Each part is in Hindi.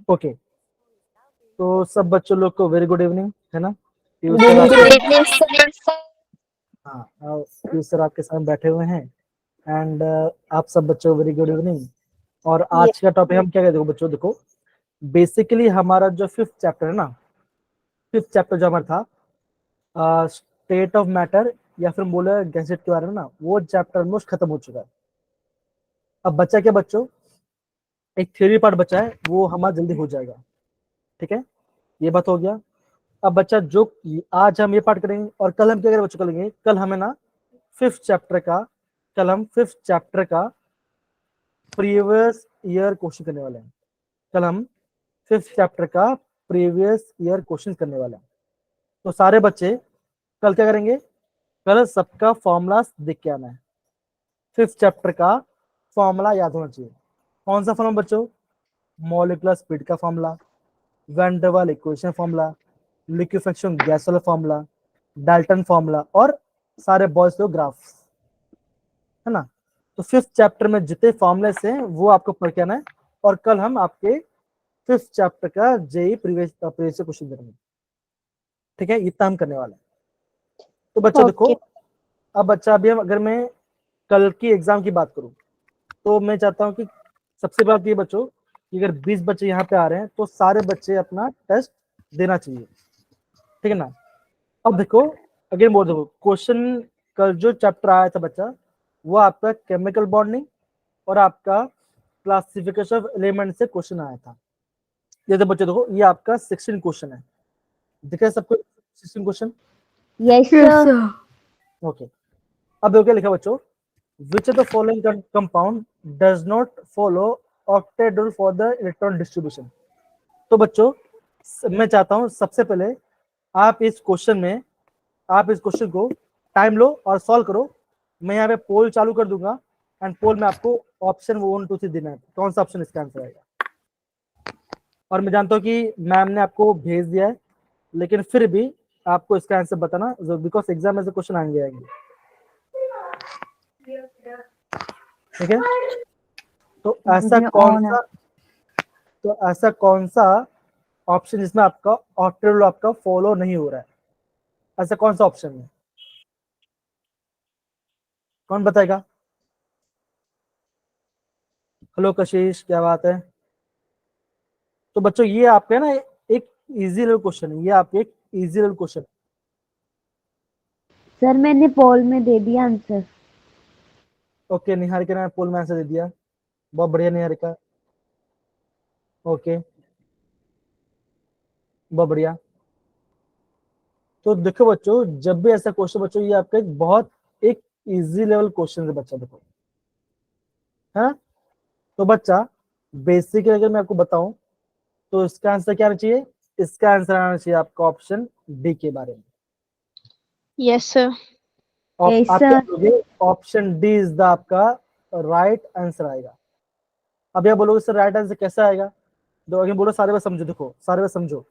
ओके, तो सब बच्चों लोग को वेरी गुड इवनिंग, है ना। पीयूष गुड सर आपके, इवनिंग सर। हाँ पीयूष सर आपके सामने बैठे हुए हैं। एंड आप सब बच्चों वेरी गुड इवनिंग। और आज का टॉपिक हम क्या कहते हैं बच्चों, देखो बेसिकली हमारा जो फिफ्थ चैप्टर है ना, फिफ्थ चैप्टर जो हमारा था स्टेट ऑफ मैटर या फिर बोले गैजेट के बारे में ना, वो चैप्टर ऑलमोस्ट खत्म हो चुका है। अब बच्चा क्या बच्चों, एक थ्योरी पार्ट बचा है, वो हमारा जल्दी हो जाएगा, ठीक है, ये बात हो गया। अब बच्चा जो आज हम ये पार्ट करेंगे और कल हम क्या करेंगे बच्चों, करेंगे कल हमें ना फिफ्थ चैप्टर का, कल हम फिफ्थ चैप्टर का प्रीवियस ईयर क्वेश्चन करने वाले हैं। कल हम फिफ्थ चैप्टर का प्रीवियस ईयर क्वेश्चन करने वाले हैं। तो सारे बच्चे कल क्या करेंगे, कल सबका फॉर्मूला देख के आना है। फिफ्थ चैप्टर का फॉर्मूला याद होना चाहिए। कौन सा फॉर्मूला बच्चों, मॉलिक्यूलर स्पीड का फॉर्मूला, वैन डर वाल इक्वेशन फॉर्मूला, लिक्विफेक्शन गैस वाला फॉर्मूला, डाल्टन फॉर्मूला और सारे बॉयज के ग्राफ्स, है ना। तो फिफ्थ चैप्टर में जितने फॉर्मुले हैं वो आपको पढ़ के आना है। और कल हम आपके फिफ्थ चैप्टर का जेई प्रीवियस क्वेश्चन करेंगे, ठीक है, इतना हम करने वाले हैं। तो बच्चों देखो, अब बच्चा अभी हम अगर मैं कल की एग्जाम की बात करूं, तो मैं चाहता हूं कि सबसे बात ये बच्चों कि अगर 20 बच्चे यहाँ पे आ रहे हैं तो सारे बच्चे अपना टेस्ट देना चाहिए, ठीक है ना। अब देखो अगेन बोल, देखो क्वेश्चन कल जो चैप्टर आया था बच्चा, वो आपका केमिकल बॉन्डिंग और आपका क्लासिफिकेशन ऑफ एलिमेंट से क्वेश्चन आया था। ये तो बच्चों देखो, ये आपका 16 क्वेश्चन है, दिखे सबको 16 क्वेश्चन। Yes sir. ओके, अब देखो क्या लिखा बच्चों, which of the following compound does not follow octet rule for the electron distribution। तो बच्चों मैं चाहता हूं सबसे पहले आप इस क्वेश्चन में, आप इस क्वेश्चन को टाइम लो और सॉल्व करो। मैं यहाँ पे पोल चालू कर दूंगा एंड पोल में आपको ऑप्शन 1 2 3 देना है, कौन सा ऑप्शन इसका आंसर आएगा। और मैं जानता हूँ कि मैम ने आपको भेज दिया है, लेकिन फिर भी आपको इसका आंसर बताना, बिकॉज एग्जाम में से क्वेश्चन आएंगे। ठीक है, तो ऐसा कौन सा ऑप्शन जिसमें आपका ऑक्टेट आपका फॉलो नहीं हो रहा है, ऐसा कौन सा ऑप्शन है, कौन बताएगा। हेलो कशिश, क्या बात है। तो बच्चों ये आपके ना एक इजी लेवल क्वेश्चन है, ये आपके एक इजी लेवल क्वेश्चन। सर मैंने पोल में दे दिया आंसर। ओके, निहारिका ने पोल में आंसर दे दिया, बहुत बढ़िया निहारिका। ओके, बहुत बढ़िया। तो देखो बच्चों, जब भी ऐसा क्वेश्चन बच्चों, ये आपका एक बहुत एक इजी लेवल क्वेश्चन है बच्चा, देखो है ना। तो बच्चा बेसिक अगर मैं आपको बताऊं तो इसका आंसर क्या आना चाहिए, इसका आंसर आना चाहिए आपका ऑप्शन डी के बारे में। Yes sir. यस आप क्या सर। बोलोगे, ऑप्शन डी इज द आपका राइट आंसर आएगा। अब यह बोलोगे सर राइट आंसर कैसा आएगा, तो अगर बोलो सारे बात समझो, देखो सारे बात समझो।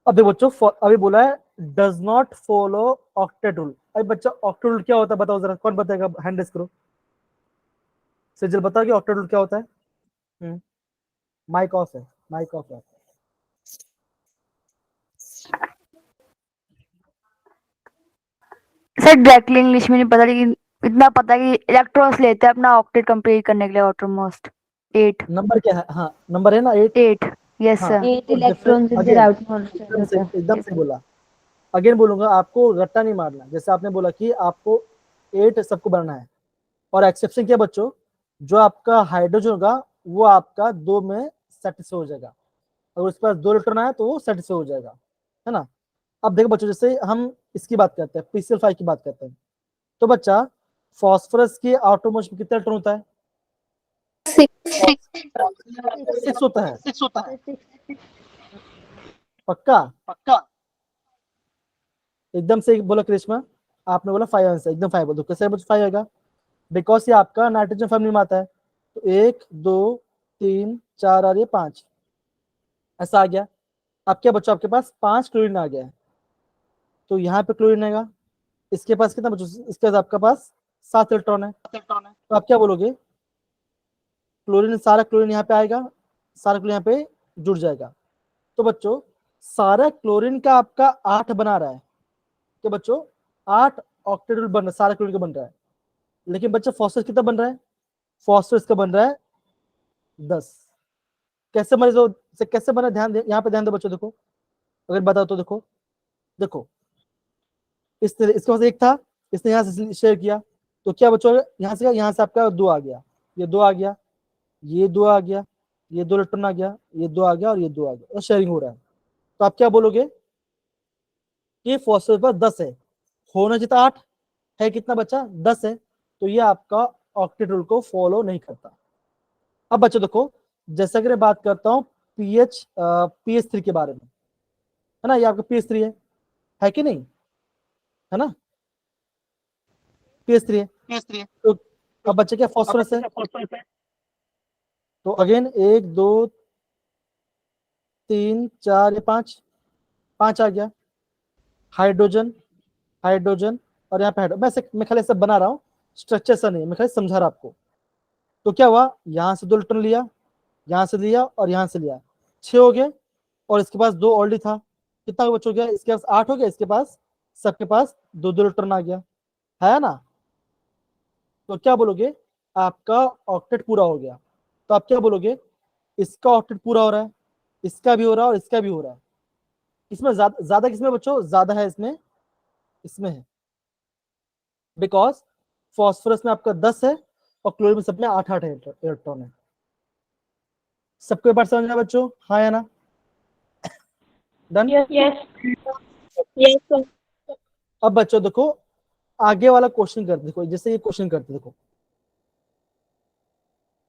अब देखो बच्चों, अभी बोला है does not follow octet rule. अभी बच्चा ऑक्टेट रूल क्या होता है बताओ जरा, कौन बताएगा, हैंड रेस करो। सज्जल बताओ कि ऑक्टेट रूल क्या होता है। माइक ऑफ है, माइक ऑफ है। सर डायरेक्टली इंग्लिश में नहीं पता, लेकिन इतना पता है कि इलेक्ट्रॉन्स लेते हैं अपना ऑक्टेट कंप्लीट करने के लिए आउटरमोस्ट 8। नंबर क्या है, हाँ नंबर है ना 8। 8 यस हाँ, सर। 8 तो electrons in the again outmost state. एकदम से बोला, अगेन बोलूंगा आपको रट्टा नहीं मारना। जैसे आपने बोला कि आपको 8 सबको बनाना है, और एक्सेप्शन क्या बच्चों, जो आपका हाइड्रोजन होगा वो आपका 2 में सेटिस्फाई हो जाएगा, अगर उसके पास 2 इलेक्ट्रॉन आया तो वो सेटिस्फाई हो जाएगा, है ना। अब देखो बच्चों, जैसे हम इसकी बात करते हैं, PCl5 की बात करते हैं, तो बच्चा फॉस्फोरस के आउटरमोस्ट में कितना इलेक्ट्रॉन होता है, 6 होता है, पक्का। एकदम से बोला करिश्मा, आपने बोला 5 आंसर, एकदम 5 बोल दो, कैसे 5 आएगा, बिकॉज ये आपका नाइट्रोजन फॉर्म में आता है। तो 1 2 3 4 और ये 5 ऐसा आ गया। अब क्या बच्चों, आपके पास 5 क्लोरीन आ गया है, तो यहाँ पे क्लोरीन आएगा। इसके पास कितना बच्चों, इसके पास आपका पास 7 इलेक्ट्रॉन है, तो आप क्या बोलोगे, क्लोरीन, सारा क्लोरीन यहाँ पे आएगा, सारा क्लोरीन यहाँ पे जुड़ जाएगा। तो बच्चों सारा क्लोरीन का आपका 8 बना रहा है, तो बच्चों 8 ऑक्टेट बन रहा है, सारा क्लोरीन का बन रहा है। लेकिन बच्चों फास्फोरस कितना बन रहा है? फास्फोरस का बन रहा है 10। कैसे बने, तो कैसे बना, ध्यान दे, यहाँ पे ध्यान दो बच्चों। देखो अगर बताओ तो देखो, देखो इस तरह, इसके पास एक था, इसने यहाँ से शेयर किया, तो क्या बच्चों यहाँ से आपका 2 आ गया, ये 2 आ गया, ये 2 आ गया, ये 2 इलेक्ट्रॉन आ गया, ये 2 आ गया और ये 2 आ गया, और शेयरिंग हो रहा है। तो आप क्या बोलोगे कि फास्फोरस पर 10 है, होना चाहिए 8 है, कितना बचा? 10 है। तो ये आपका ऑक्टेट रूल को फॉलो नहीं करता। अब बच्चों देखो, जैसा कि मैं बात करता हूँ पीएच 3 के बारे में, है ना, ये आपका पीएच 3 है कि नहीं, है ना, पीएच 3 है। तो अब बच्चे क्या फास्फोरस है, तो अगेन 1 2 3 4 5 5 आ गया, हाइड्रोजन हाइड्रोजन और यहाँ पे मैं खाली सब बना रहा हूँ, स्ट्रक्चर सा नहीं, मैं खाली समझा रहा आपको। तो क्या हुआ, यहाँ से 2 इलेक्ट्रॉन लिया, यहाँ से लिया और यहाँ से लिया, 6 हो गए, और इसके पास 2 ऑलरेडी था, कितना बच हो गया, इसके पास 8 हो गया, इसके पास सबके पास 2 इलेक्ट्रॉन आ गया, है ना। तो क्या बोलोगे, आपका ऑक्टेट पूरा हो गया। तो आप क्या बोलोगे, इसका ऑक्टेट पूरा हो रहा है, इसका भी हो रहा है और इसका भी हो रहा है। इसमें ज्यादा किसमें बच्चों, ज्यादा है इसमें, इसमें है, बिकॉज फास्फोरस में आपका 10 है और क्लोरीन में सब में 8 इलेक्ट्रॉन है। सबको एक बार समझ आया बच्चों, हाँ या ना? डन। Yes. Yes, sir. अब बच्चों देखो आगे वाला क्वेश्चन करते, देखो जैसे ये क्वेश्चन करते, देखो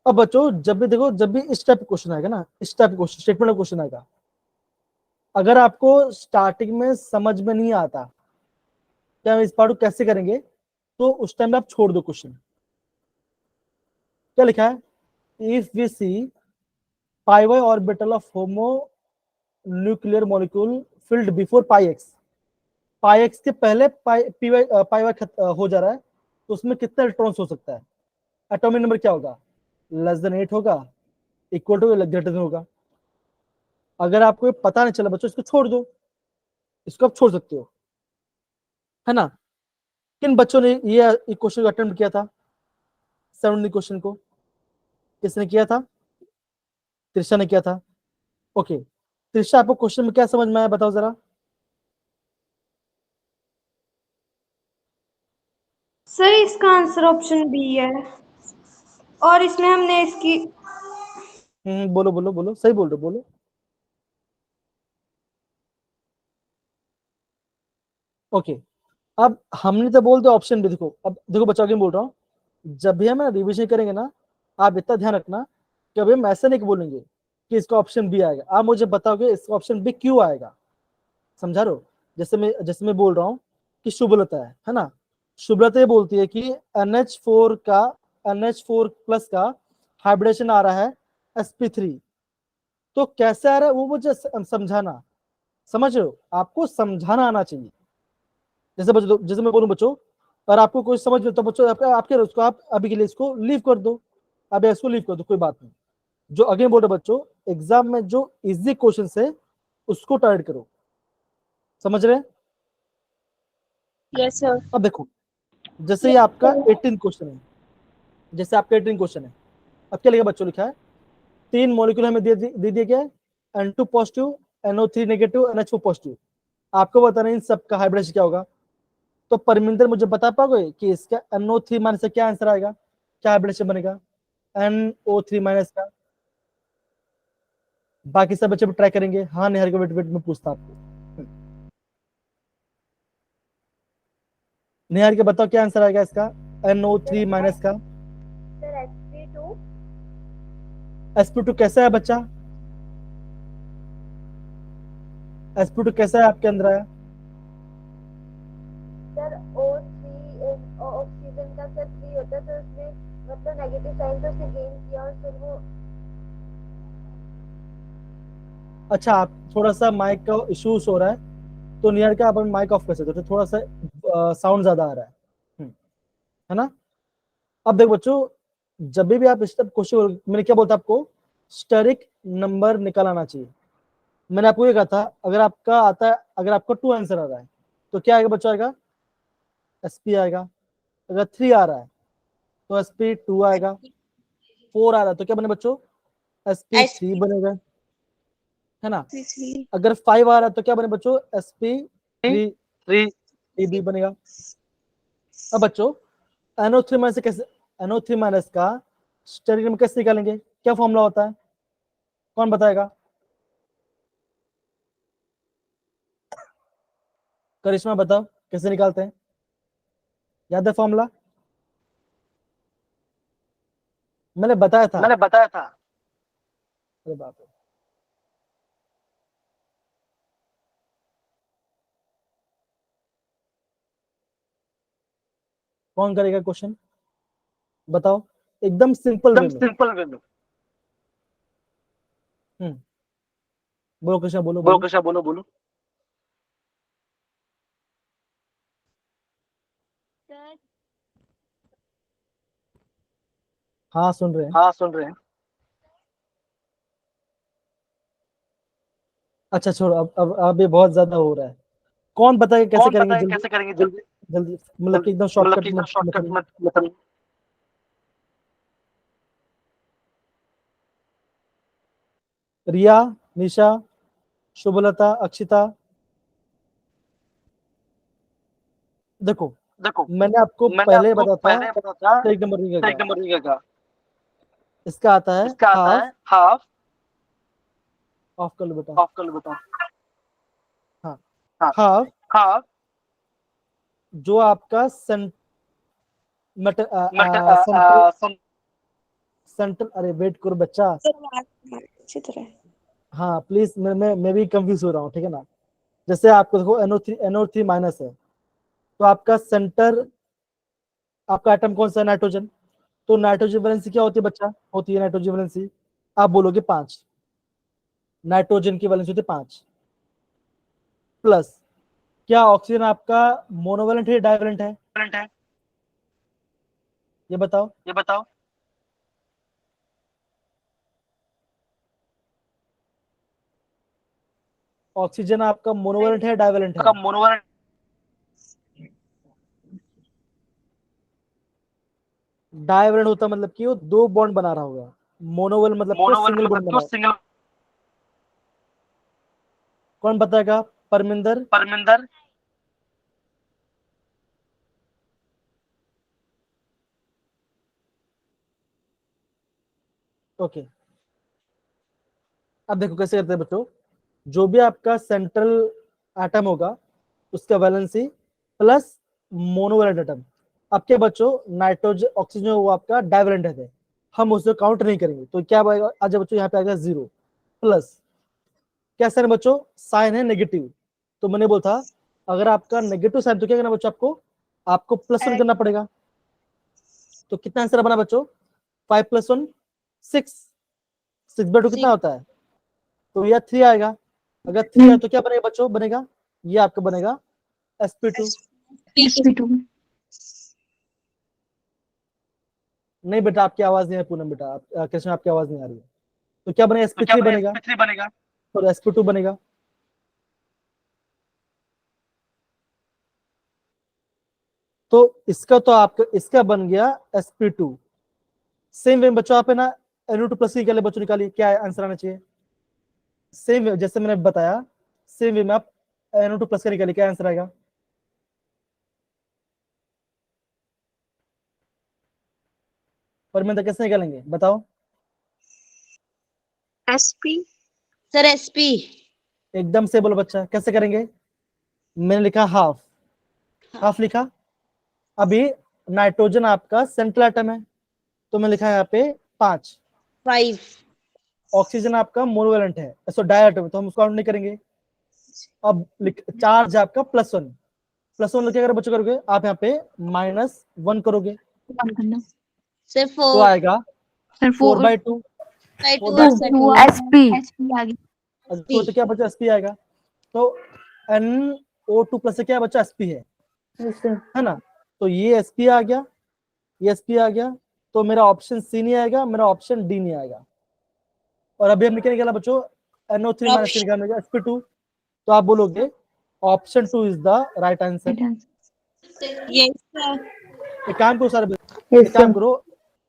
अब बच्चों जब भी देखो, जब भी इस टाइप क्वेश्चन आएगा ना, इस टाइप क्वेश्चन, स्टेटमेंट का क्वेश्चन आएगा, अगर आपको स्टार्टिंग में समझ में नहीं आता कि हम इस पार्ट को कैसे करेंगे, तो उस टाइम में आप छोड़ दो क्वेश्चन। क्या लिखा है, if we see pi Y orbital of homonuclear molecule filled before pi X के पहले पाई वाई हो जा रहा है, तो उसमें कितना इलेक्ट्रॉन्स हो सकता है, एटॉमिक नंबर क्या होगा, लेस देन 8 होगा, इक्वल टू ग्रेटर देन होगा। अगर आपको ये पता नहीं चला बच्चों, इसको छोड़ दो, इसको आप छोड़ सकते हो, है ना। किन बच्चों ने ये क्वेश्चन को अटेम्प्ट किया था, 70 क्वेश्चन को किसने किया था, त्रिशा ने किया था। ओके त्रिशा, आपको क्वेश्चन में क्या समझ में आया, बताओ जरा। सर इसका आंसर ऑप्शन बी है, और इसमें हमने इसकी बोलो बोलो बोलो, सही बोल रहे हो, बोलो। ओके अब हमने तो बोल दिया ऑप्शन भी, देखो अब देखो बच्चों आगे बोल रहा हूँ, जब भी हम रिविजन करेंगे ना, आप इतना ध्यान रखना कि अभी हम ऐसे नहीं बोलेंगे कि इसका ऑप्शन बी आएगा, आप मुझे बताओगे इसका ऑप्शन बी क्यों आएगा, समझा रहे हो। जैसे मैं बोल रहा हूँ कि शुभलता है ना, शुभलता ये बोलती है कि NH4 प्लस का हाइब्रिडेशन आ रहा है sp3, तो कैसे आ रहा है वो मुझे समझाना, समझ रहे हो, आपको समझाना आना चाहिए। जैसे मैं बोलूं बच्चों, और आपको कोई समझ में, तो बच्चों आपके उसको आप अभी के लिए इसको लीव कर दो, अब इसको लीव कर दो, कोई बात नहीं। जो अगेन बोल रहे बच्चों, एग्जाम में जो इजी क्वेश्चन है उसको टारगेट करो, समझ रहे हैं। Yes, sir. अब देखो जैसे ये आपका 18 क्वेश्चन है, जैसे आपका 18 क्वेश्चन है, अब क्या लिखा बच्चों, लिखा है 3 मॉलिक्यूल हमें दे दिए गया है, N2 positive, NO3 negative, NH4 positive, आपको बताना इन सब का हाइब्रिडेशन क्या होगा। तो परमिंदर मुझे बता पाओगे कि इसका NO3 माइनस से क्या आंसर आएगा, क्या हाइब्रिडेशन बनेगा, NO3 माइनस का। बाकी सब बच्चे ट्राई करेंगे, हाँ निहार के वेट में पूछता आपको, निहार के बताओ क्या आंसर आएगा इसका, NO3 माइनस का। सर sp2 sp2 कैसा है बच्चा, sp2 कैसा है आपके अंदर आया, सर O3 ऑक्सीजन का सर 3 होता है, तो उसमें मतलब नेगेटिव साइन से उसने गेन किया और फिर वो अच्छा आप थोड़ा सा माइक का इश्यूज हो रहा है, तो नियर का आप माइक ऑफ कर सकते हो, तो थोड़ा सा साउंड ज्यादा आ रहा है, है ना। अब देखो बच्चों जब भी आप स्टेप क्वेश्चन, मैंने क्या बोलता आपको, स्टेरिक नंबर निकाल आना चाहिए। मैंने आपको ये कहा था अगर आपका आता है, अगर आपको 2 आंसर आ रहा है तो क्या आएगा बच्चों, आएगा SP आएगा। अगर 3 आ रहा है तो SP2 आएगा। 4 आ रहा है तो क्या बने बच्चों, SP3 बनेगा, है ना। अगर 5 आ रहा है तो क्या बने बच्चों, SP3 भी बनेगा। अब बच्चों NO3 माइनस कैसे, NO3 माइनस का स्टेरिक नंबर कैसे निकालेंगे, क्या फॉर्मूला होता है, कौन बताएगा? करिश्मा बताओ कैसे निकालते हैं, याद है फॉर्मूला? मैंने बताया था। अरे बाप रे, कौन करेगा क्वेश्चन, बताओ एकदम सिंपल वे में। बोलो कृष्णा, बोलो बोलो। सर हाँ सुन रहे हैं। अच्छा छोड़ो, अब ये बहुत ज्यादा हो रहा है। कौन बताएगा कैसे करेंगे, जल्दी जल्दी, मतलब कि एकदम शॉर्टकट मत। रिया, निशा, शुभलता, अक्षिता, देखो मैंने आपको पहले बताया था एक नंबर निकलेगा, इसका आता है हाफ। ऑफ कर लो बेटा। हाँ, हाफ जो आपका सेंट्रल, अरे वेट करो बच्चा, अच्छी तरह हाँ प्लीज, मैं भी कंफ्यूज हो रहा हूँ, ठीक है ना। जैसे आपको देखो NO3 माइनस है तो आपका सेंटर, आपका एटम कौन सा है, नाइट्रोजन। तो नाइट्रोजन वैलेंसी क्या होती है बच्चा, होती है नाइट्रोजन वैलेंसी, आप बोलोगे 5, नाइट्रोजन की वैलेंसी होती है 5 प्लस, क्या ऑक्सीजन आपका मोनोवैलेंट है डाइवैलेंट है, ये बताओ। ऑक्सीजन आपका मोनोवैलेंट है डाइवैलेंट है, डाइवैलेंट होता मतलब कि वो 2 बॉन्ड बना रहा होगा, मोनोवैलेंट मतलब कि वो सिंगल बॉन्ड बना रहा है। कौन बताएगा, परमिंदर? ओके, अब देखो कैसे करते हैं बच्चों, जो भी आपका सेंट्रल एटम होगा उसका वैलेंसी प्लस मोनोवैलेंट एटम। अब क्या बच्चों, नाइट्रोजन ऑक्सीजन वो आपका डाइवैलेंट है, हम उसे काउंट नहीं करेंगे, तो क्या आएगा आज बच्चों, यहाँ पे आएगा 0 प्लस, क्या साइन बच्चों, साइन है नेगेटिव। तो मैंने बोला था अगर आपका नेगेटिव साइन तो क्या करना बच्चों, आपको +1 करना पड़ेगा। तो कितना आंसर बना बच्चों, 5 + 1 6, 6/2 कितना होता है, तो यह 3 आएगा। अगर 3 है तो क्या बनेगा बच्चों, बनेगा ये आपका बनेगा sp2। sp2 नहीं बेटा आपकी आवाज नहीं है पूनम बेटा, कृष्ण आपकी आवाज नहीं आ रही है, तो क्या बनेगा, sp3 बनेगा और sp2 बनेगा। तो इसका तो आपका इसका बन गया sp2। सेम वे बच्चों आप है ना NO2+ निकाले बच्चों, निकालिए क्या आंसर आना चाहिए, सेम वे जैसे मैंने बताया, सेम वे में आप NO2+ का निकालिए, क्या आंसर आएगा। पर मैं तो कैसे निकालेंगे बताओ, SP सर SP। एकदम से बोलो बच्चा, कैसे करेंगे। मैंने लिखा हाफ लिखा। अभी नाइट्रोजन आपका सेंट्रल एटम है तो मैं लिखा है यहाँ पे 5, 5 ऑक्सीजन आपका मोनोवैलेंट है, सो डायटम, तो हम उसको काउंट नहीं करेंगे। अब चार्ज आपका +1, +1 क्या बच्चों करोगे आप, यहाँ पे -1 करोगे सर तो 4 आएगा 4/2। 2 sp तो क्या बच्चा sp आएगा, तो NO2+ से क्या बच्चा sp है ना, तो ये sp आ गया, ये sp आ गया, तो मेरा ऑप्शन सी नहीं आएगा, मेरा ऑप्शन डी नहीं आएगा। और अभी हमने क्या निकाला बच्चों, NO3 माइनस निकालने sp2, तो आप बोलोगे option 2 is the right answer. Yes, sir. एक काम करो सारे, Yes, एक काम sir. करो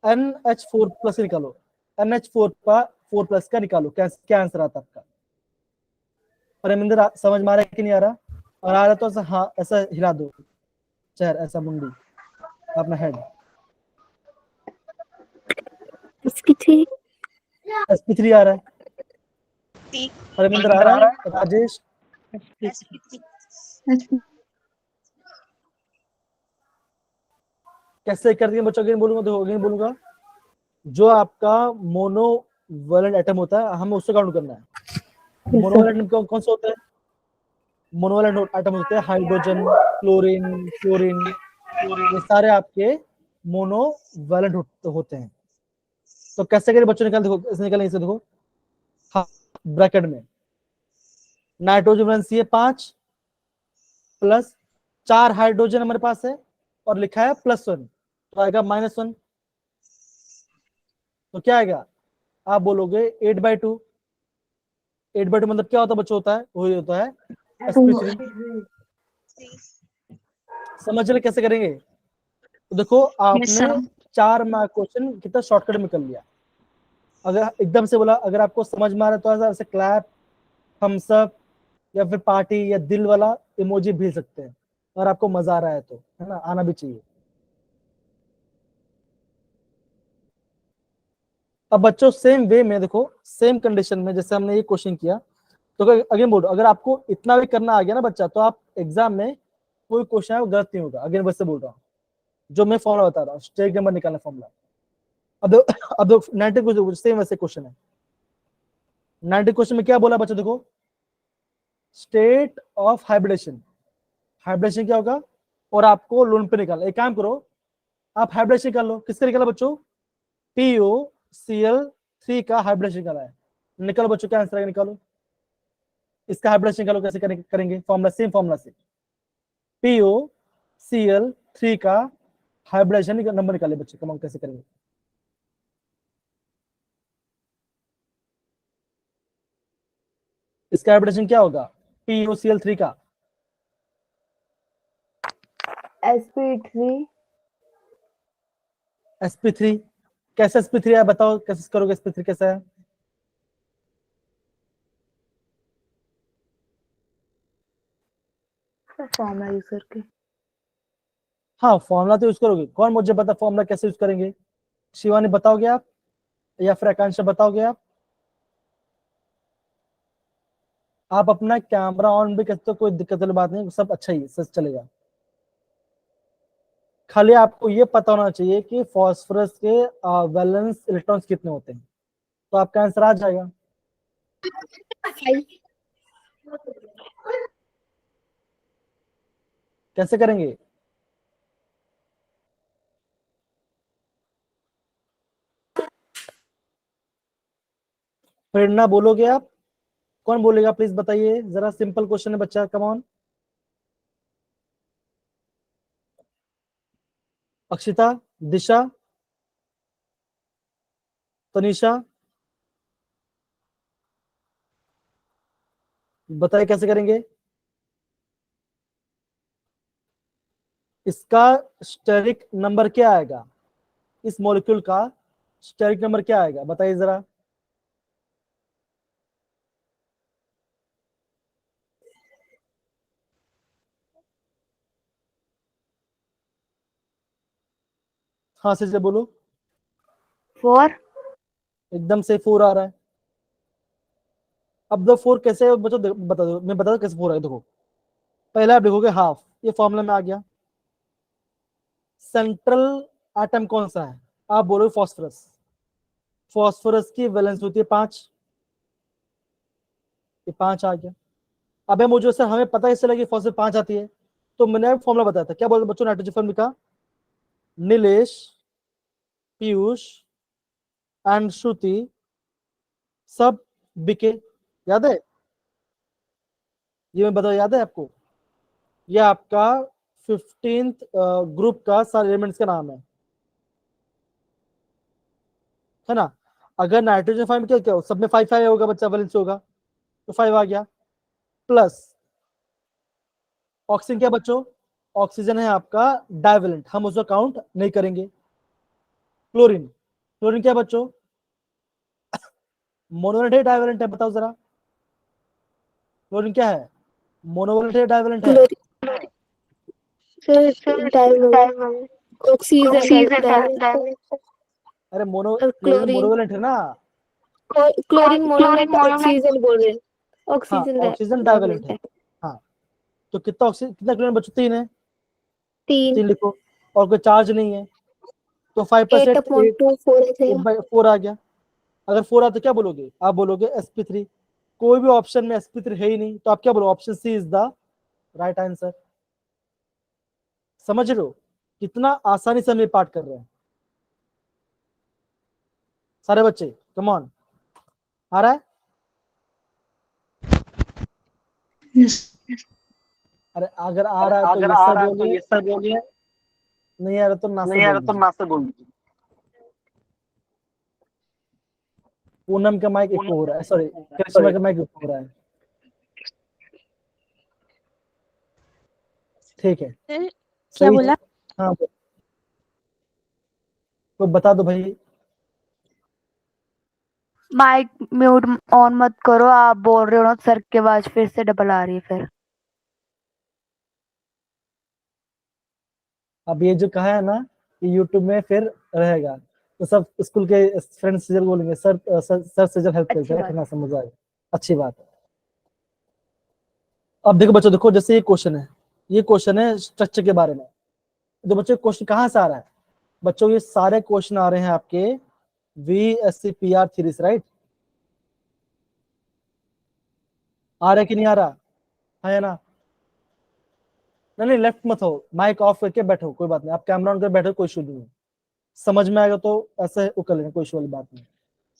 NH4 प्लस निकालो, NH4 का 4 प्लस का निकालो, क्या आंसर आता है आपका। परमिंदर समझ में आ रहा है कि नहीं आ रहा, और आ रहा तो ऐसा हाँ ऐसा हिला दो चेहरा, ऐसा मुंडी अपना हेड। sp3 sp3 आ रहा है, T. परमिंदर आ रहा है, राजेश कैसे कर दिए बच्चों, अगेन बोलूंगा, देखो अगेन बोलूंगा, जो आपका मोनोवैलेंट एटम होता है हमें उससे काउंट करना है। मोनोवैलेंट कौन सा होता है, मोनोवैलेंट एटम होते हैं हाइड्रोजन, क्लोरीन, फ्लोरीन, ये सारे आपके मोनोवैलेंट होते हैं। तो कैसे करें बच्चों, निकाल देखो, इसे निकालें, इसे देखो, हाँ ब्रैकेट में नाइट्रोजन वैलेंस ये 5 प्लस 4 हाइड्रोजन हमारे पास है और लिखा है +1, तो आएगा -1। तो क्या आएगा, आप बोलोगे 8/2। 8/2 मतलब क्या होता है बच्चों, होता है वही होता है sp3। समझ रहे कैसे करेंगे, तो देखो Yes, आपने sir. 4 मार्क क्वेश्चन कितना शॉर्टकट में कर लिया। अगर एकदम से बोला, अगर आपको समझ में आ रहा है तो ऐसे क्लैप, थम्स अप या फिर पार्टी या दिल वाला इमोजी भेज सकते हैं, अगर आपको मजा आ रहा है तो, है ना, आना भी चाहिए। अब बच्चों सेम वे में देखो, सेम कंडीशन में जैसे हमने ये क्वेश्चन किया, तो अगेन बोलो, अगर आपको इतना भी करना आ गया ना बच्चा, तो आप एग्जाम में कोई क्वेश्चन है वो गलत नहीं होगा। अगेन वैसे बोल रहा हूँ, जो मैं फॉर्मूला बता रहा हूँ, स्टेट नंबर निकालना फॉर्मूला। अब 90 सेम वैसे क्वेश्चन है। 90 क्वेश्चन में क्या बोला बच्चों, देखो स्टेट ऑफ हाइब्रिडेशन, हाइब्रिडेशन क्या होगा, और आपको लोन पे निकालना। एक काम करो, आप हाइब्रिडेशन कर लो, किसका निकाला बच्चों, POCl3 का हाइब्रिडेशन निकाला है। निकालो बच्चों, क्या आंसर आएगा, निकालो इसका हाइब्रिडेशन निकालो, कैसे करेंगे, फॉर्मूला सेम फॉर्मूला से, POCl3 का हाइब्रिडेशन नंबर निकाले बच्चे, कमाल कैसे करेंगे। इसका हाइब्रिडेशन क्या होगा, POCl3 का sp3 sp3। कैसे sp3 है बताओ, कैसे करोगे, sp3 कैसा है, फॉर्मूला यूज करके। हाँ फॉर्मूला तो यूज करोगे, कौन मुझे बता फॉर्मूला कैसे यूज करेंगे, शिवानी बताओगे आप या फिर आकांक्षा बताओगे आप अपना कैमरा ऑन भी करते हो, कोई दिक्कत वाली बात नहीं, सब अच्छा ही सब चलेगा। खाली आपको ये पता होना चाहिए कि फास्फोरस के वैलेंस इलेक्ट्रॉन्स कितने होते हैं, तो आपका आंसर आ जाएगा। कैसे करेंगे, प्रेरणा बोलोगे आप, कौन बोलेगा प्लीज बताइए जरा, सिंपल क्वेश्चन है बच्चा, कम ऑन। अक्षिता, दिशा, तनिषा, बताइए कैसे करेंगे। इसका स्टेरिक नंबर क्या आएगा, इस मॉलिक्यूल का स्टेरिक नंबर क्या आएगा, बताइए जरा। हाँ से बोलो, 4 एकदम से 4 आ रहा है। अब दो 4 कैसे है बच्चों, बता दो, मैं बता दो कैसे 4 है। देखो पहले आप देखोगे हाफ, ये फॉर्मूला में आ गया। सेंट्रल एटम कौन सा है, आप बोलोगे फास्फोरस, फास्फोरस की वैलेंस होती है 5, ये 5 आ गया। अब मुझे सर हमें पता इससे लगी फास्फोरस 5 आती है, तो मैंने फॉर्मूला बताया था, क्या बोलते बच्चों, नाइट्रोजन फॉर्म लिखा, नीलेश, पीयूष एंड श्रुति सब बिके, याद है, ये मैं बताया, याद है आपको, ये आपका 15th ग्रुप का सारे एलिमेंट्स का नाम है। है ना। अगर नाइट्रोजन 5 में क्या क्या सब में 5 होगा बच्चा, वैलेंस होगा तो 5 आ गया। प्लस ऑक्सीजन क्या बच्चों, ऑक्सीजन है आपका डाइवेलेंट, हम उसको काउंट नहीं करेंगे। क्लोरीन, क्लोरीन क्या बच्चों, मोनोवैलेंट है डाइवेलेंट है, बताओ जरा। क्लोरीन क्या है, मोनोवैलेंट है डाइवेलेंट है? सर डायमंड, ऑक्सीजन डायमंड, अरे मोनो, और क्लोरीन क्लोरीन, मोनोवैलेंट है ना। क्लोरीन मोनोमेट, ऑक्सीजन बोल रहे हैं, हाँ ऑक्सीजन ऑक्सीजन डाइवेलेंट डायमंड है। है। हाँ तो कितना ऑक्सीजन, कितना क्लोरीन बच्चों, 3 है, 3, 3 लिखो। और कोई चार्ज नहीं है तो 5% 8/24 है एट बाई 4 आ गया। अगर 4 आ तो क्या बोलोगे, आप बोलोगे sp3। कोई भी ऑप्शन में sp3 है ही नहीं तो आप क्या बोलो, option C is the right answer. समझ रहे हो कितना आसानी से हम ये पाठ कर रहे हैं सारे बच्चे, कम ऑन, आ रहा है? अरे अगर आ रहा है तो यस सर बोलिए, नहीं आ रहा तो ना सर बोल दीजिए। पूनम का माइक इको हो रहा है, सॉरी करिश्मा का माइक इको हो रहा है। ठीक है, क्या सही बोला? है। हाँ तो बता दो भाई। माइक म्यूट ऑन मत करो, आप बोल रहे हो ना सर के आवाज फिर से डबल आ रही है फिर। अब ये जो कहा है ना कि यूट्यूब में फिर रहेगा तो सब स्कूल के फ्रेंड्स से बोलेंगे सर सर से जब हेल्प अच्छी करके बात। ना समझ आए। अच्छी बात है। अब देखो बच्चों, देखो जैसे ये क्वेश्चन है, ये क्वेश्चन है स्ट्रक्चर के बारे में। तो बच्चों क्वेश्चन कहाँ से आ रहा है बच्चों, ये सारे क्वेश्चन आ रहे हैं आपके VSCPR थ्योरीज, राइट? आ रहा है कि नहीं आ रहा है ना? नहीं नहीं लेफ्ट मत हो, माइक ऑफ करके बैठो, कोई बात नहीं, आप कैमरा ऑन कर बैठो, कोई इशू नहीं है। समझ में आएगा तो ऐसे वो कर लेना, कोई इशू वाली बात नहीं।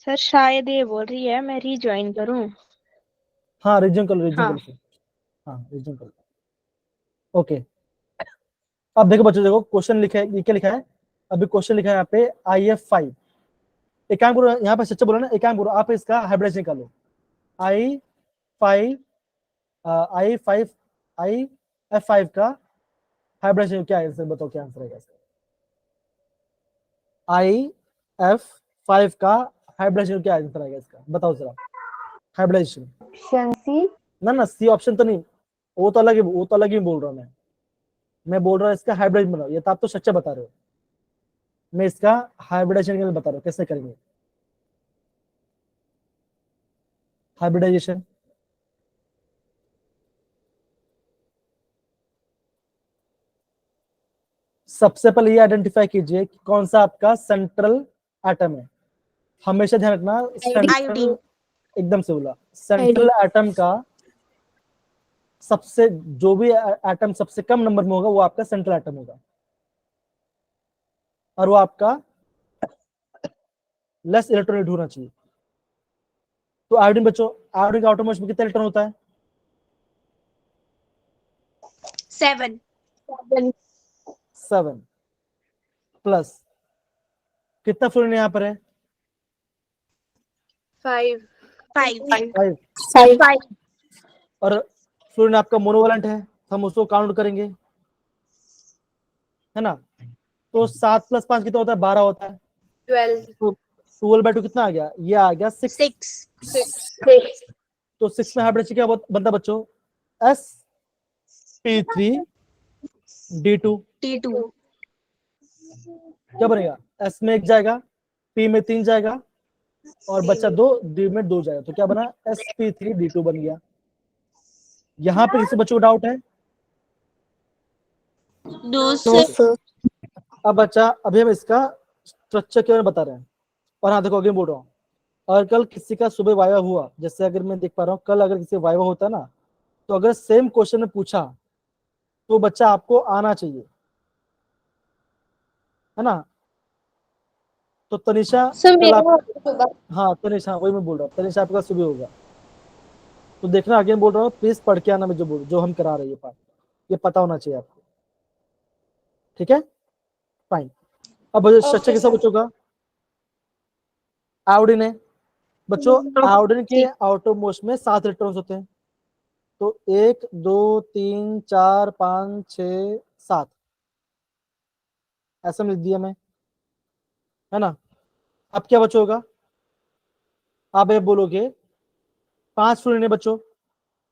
सर शायद ये बोल रही है मैं रीज्वाइन करूं। हाँ रिज्यूम कर लो, रिज्यूम हाँ। कर लो। हाँ रिज्यूम कर लो। ओके, अब देखो बच्चों, देखो क्वेश्चन लिखा है, ये क्या लिखा है अभी, क्वेश्चन लिखा है यहाँ पे IF5। एक काम करो, यहाँ पे सच्चा बोलो ना, एक काम करो, आप इसका हाइब्रिड निकालो। I5 I5 IF5 का हाइब्रिड क्या है, बताओ क्या आंसर है इसका। IF5 का हाइब्रिडेशन क्या आंसर आएगा इसका, बताओ जरा। Hybridisation option C. ना सी ऑप्शन तो नहीं, वो तो अलग ही, वो तो अलग ही बोल रहा हूँ मैं बोल रहा हूँ इसका हाइब्रिड बनाओ, ये तो आप तो सच्चा बता रहे हो, मैं इसका हाइब्रिडेशन के लिए बता रहा हूँ कैसे करेंगे हाइब्रिडाइजेशन। सबसे पहले ये आइडेंटिफाई कीजिए कि कौन सा आपका सेंट्रल एटम है। हमेशा ध्यान रखना सेंट्रल, आयोडीन। एकदम से बोला, सेंट्रल एटम का सबसे, जो भी एटम सबसे कम नंबर में होगा वो आपका सेंट्रल एटम होगा, और वो आपका लेस इलेक्ट्रॉन होना चाहिए। तो आयोडीन बच्चों, आयोडीन का आउटरमोस्ट में कितना इलेक्ट्रॉन होता है? 7। 7 प्लस कितना फ्लोरीन यहाँ पर है? 5। 5। और फ्लोरीन आपका मोनोवैलेंट है, हम उसको काउंट करेंगे, है ना। तो 7 + 5 कितना होता है? 12 होता है। 12। तो 12/2 कितना आ गया? ये आ गया 6। 6। तो 6 में हाइब्रिड क्या बनता बच्चों? sp3d2। T2। क्या बनेगा? S में 1 जाएगा, P में 3 जाएगा, और बचा 2, D में 2 जाएगा, तो क्या बना? sp3d2 बन गया। यहाँ पे किसी बच्चों को डाउट है? 2 तो से। अब बच्चा, अभी हम इसका स्ट्रक्चर के बारे में बता रहे हैं। और हाँ देखो, अगेन बोल रहा हूँ, अगर कल किसी का सुबह वाइवा हुआ, जैसे अगर मैं देख पा रहा हूँ कल अगर किसी वाइवा होता है ना, तो अगर सेम क्वेश्चन में पूछा तो बच्चा आपको आना चाहिए, है ना। तो तनिषा सर कल मेरा आप, होगा। हाँ तनिषा, वही मैं बोल रहा हूँ, तनिषा आपका सुबह होगा। तो देखना, अगेन बोल रहा हूँ, प्लीज पढ़ के आना, मैं जो हम करा रहे हैं पाठ, ये पता होना चाहिए आपको, ठीक है? फाइन। अब स्ट्रक्चर ओके कैसा सर। बच्चों का? आयोडीन है बच्चों। आयोडीन के आउटरमोस्ट में 7 इलेक्ट्रॉन्स होते हैं। तो 1 2 3 4 5 6 7 ऐसा लिख दिया मैं, है ना। अब क्या बच्चों होगा, आप ये बोलोगे 5 फ्लोरीन है बच्चों,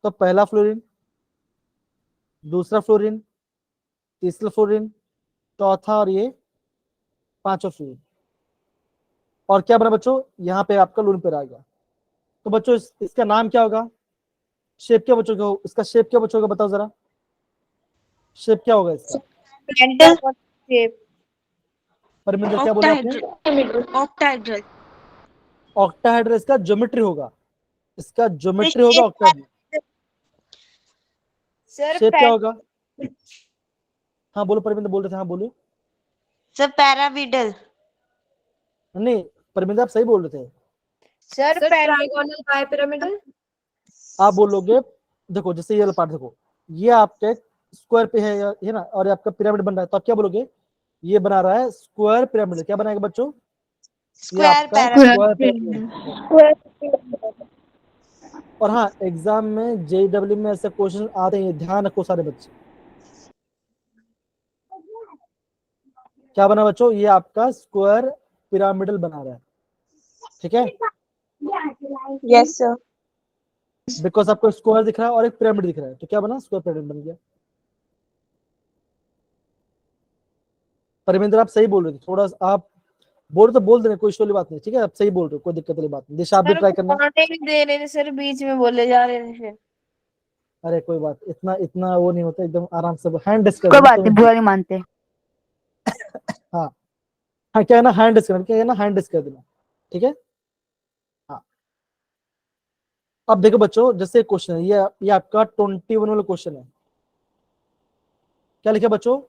तो पहला फ्लोरीन, दूसरा फ्लोरीन, तीसरा फ्लोरीन, चौथा और ये पांचवा फ्लोरीन। और क्या बना बच्चों, यहाँ पे आपका लून पेयर आ गया। तो बच्चों इसका नाम क्या होगा, शेप क्या बच्चों का, इसका शेप क्या बच्चों का बताओ जरा, शेप क्या होगा इसका। परमिंदर क्या बोला आपने, ऑक्टाहेड्रल। ऑक्टाहेड्रल इसका ज्योमेट्री होगा, इसका ज्योमेट्री होगा ऑक्टाहेड्रल। सर शेप क्या होगा, हाँ बोलो परमिंदर बोल रहे थे, हाँ बोलो। Sir pyramidal. नहीं परमिंदर आप सही बोल रहे थे। Sir trigonal bipyramidal. आप बोलोगे देखो जैसे ये वाला पार्ट देखो, ये आपके स्क्वायर पे है ना, और ये आपका पिरामिड बन रहा है, तो आप क्या बोलोगे, ये बना रहा है स्क्वायर पिरामिड। क्या बनाएगा बच्चों, ये स्क्वायर आपका पैरामिडल। Square pyramid. और हाँ एग्जाम में जेईई में ऐसे क्वेश्चन आते हैं, ध्यान रखो सारे बच्चे। क्या बना बच्चों, ये आपका स्क्वायर पिरामिडल बना रहा है, ठीक है। Yes sir. बिकॉज आपको स्क्वायर दिख रहा है और एक पिरामिड दिख रहा है, तो क्या बना, स्क्वायर पिरामिड बन गया। परमिंदर आप सही बोल रहे थे, थोड़ा आप बोल रहे तो बोल देने, कोई इशू वाली बात नहीं, ठीक है, आप सही बोल रहे हो, कोई दिक्कत वाली बात नहीं। दिशा आप भी ट्राई करना। नहीं दे रहे थे सर, बीच में बोले जा रहे थे। अरे कोई बात, इतना इतना वो नहीं होता, एकदम आराम से हैंड डिस्क कर कोई देना बात नहीं, बुरा नहीं मानते। हाँ हाँ क्या है ना, हैंड डिस्क, क्या है ना, हैंड डिस्क कर देना, ठीक है। हाँ अब देखो बच्चों, जैसे क्वेश्चन है ये आपका 21 वाला क्वेश्चन है। क्या लिखा बच्चों,